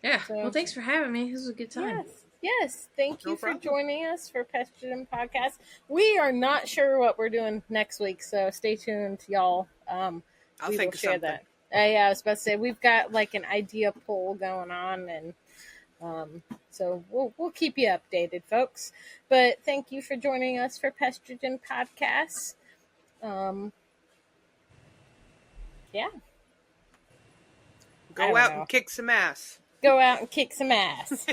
Yeah. So, well, thanks for having me. This was a good time. Yes. Thank you No for problem. joining us for Pestrogen Podcast. We are not sure what we're doing next week, so stay tuned, y'all. I'll We think will of share something. that. Yeah, I was about to say, we've got an idea poll going on, and So we'll keep you updated, folks. But thank you for joining us for Pestrogen Podcast. Yeah. Go out and kick some ass. Go out and kick some ass.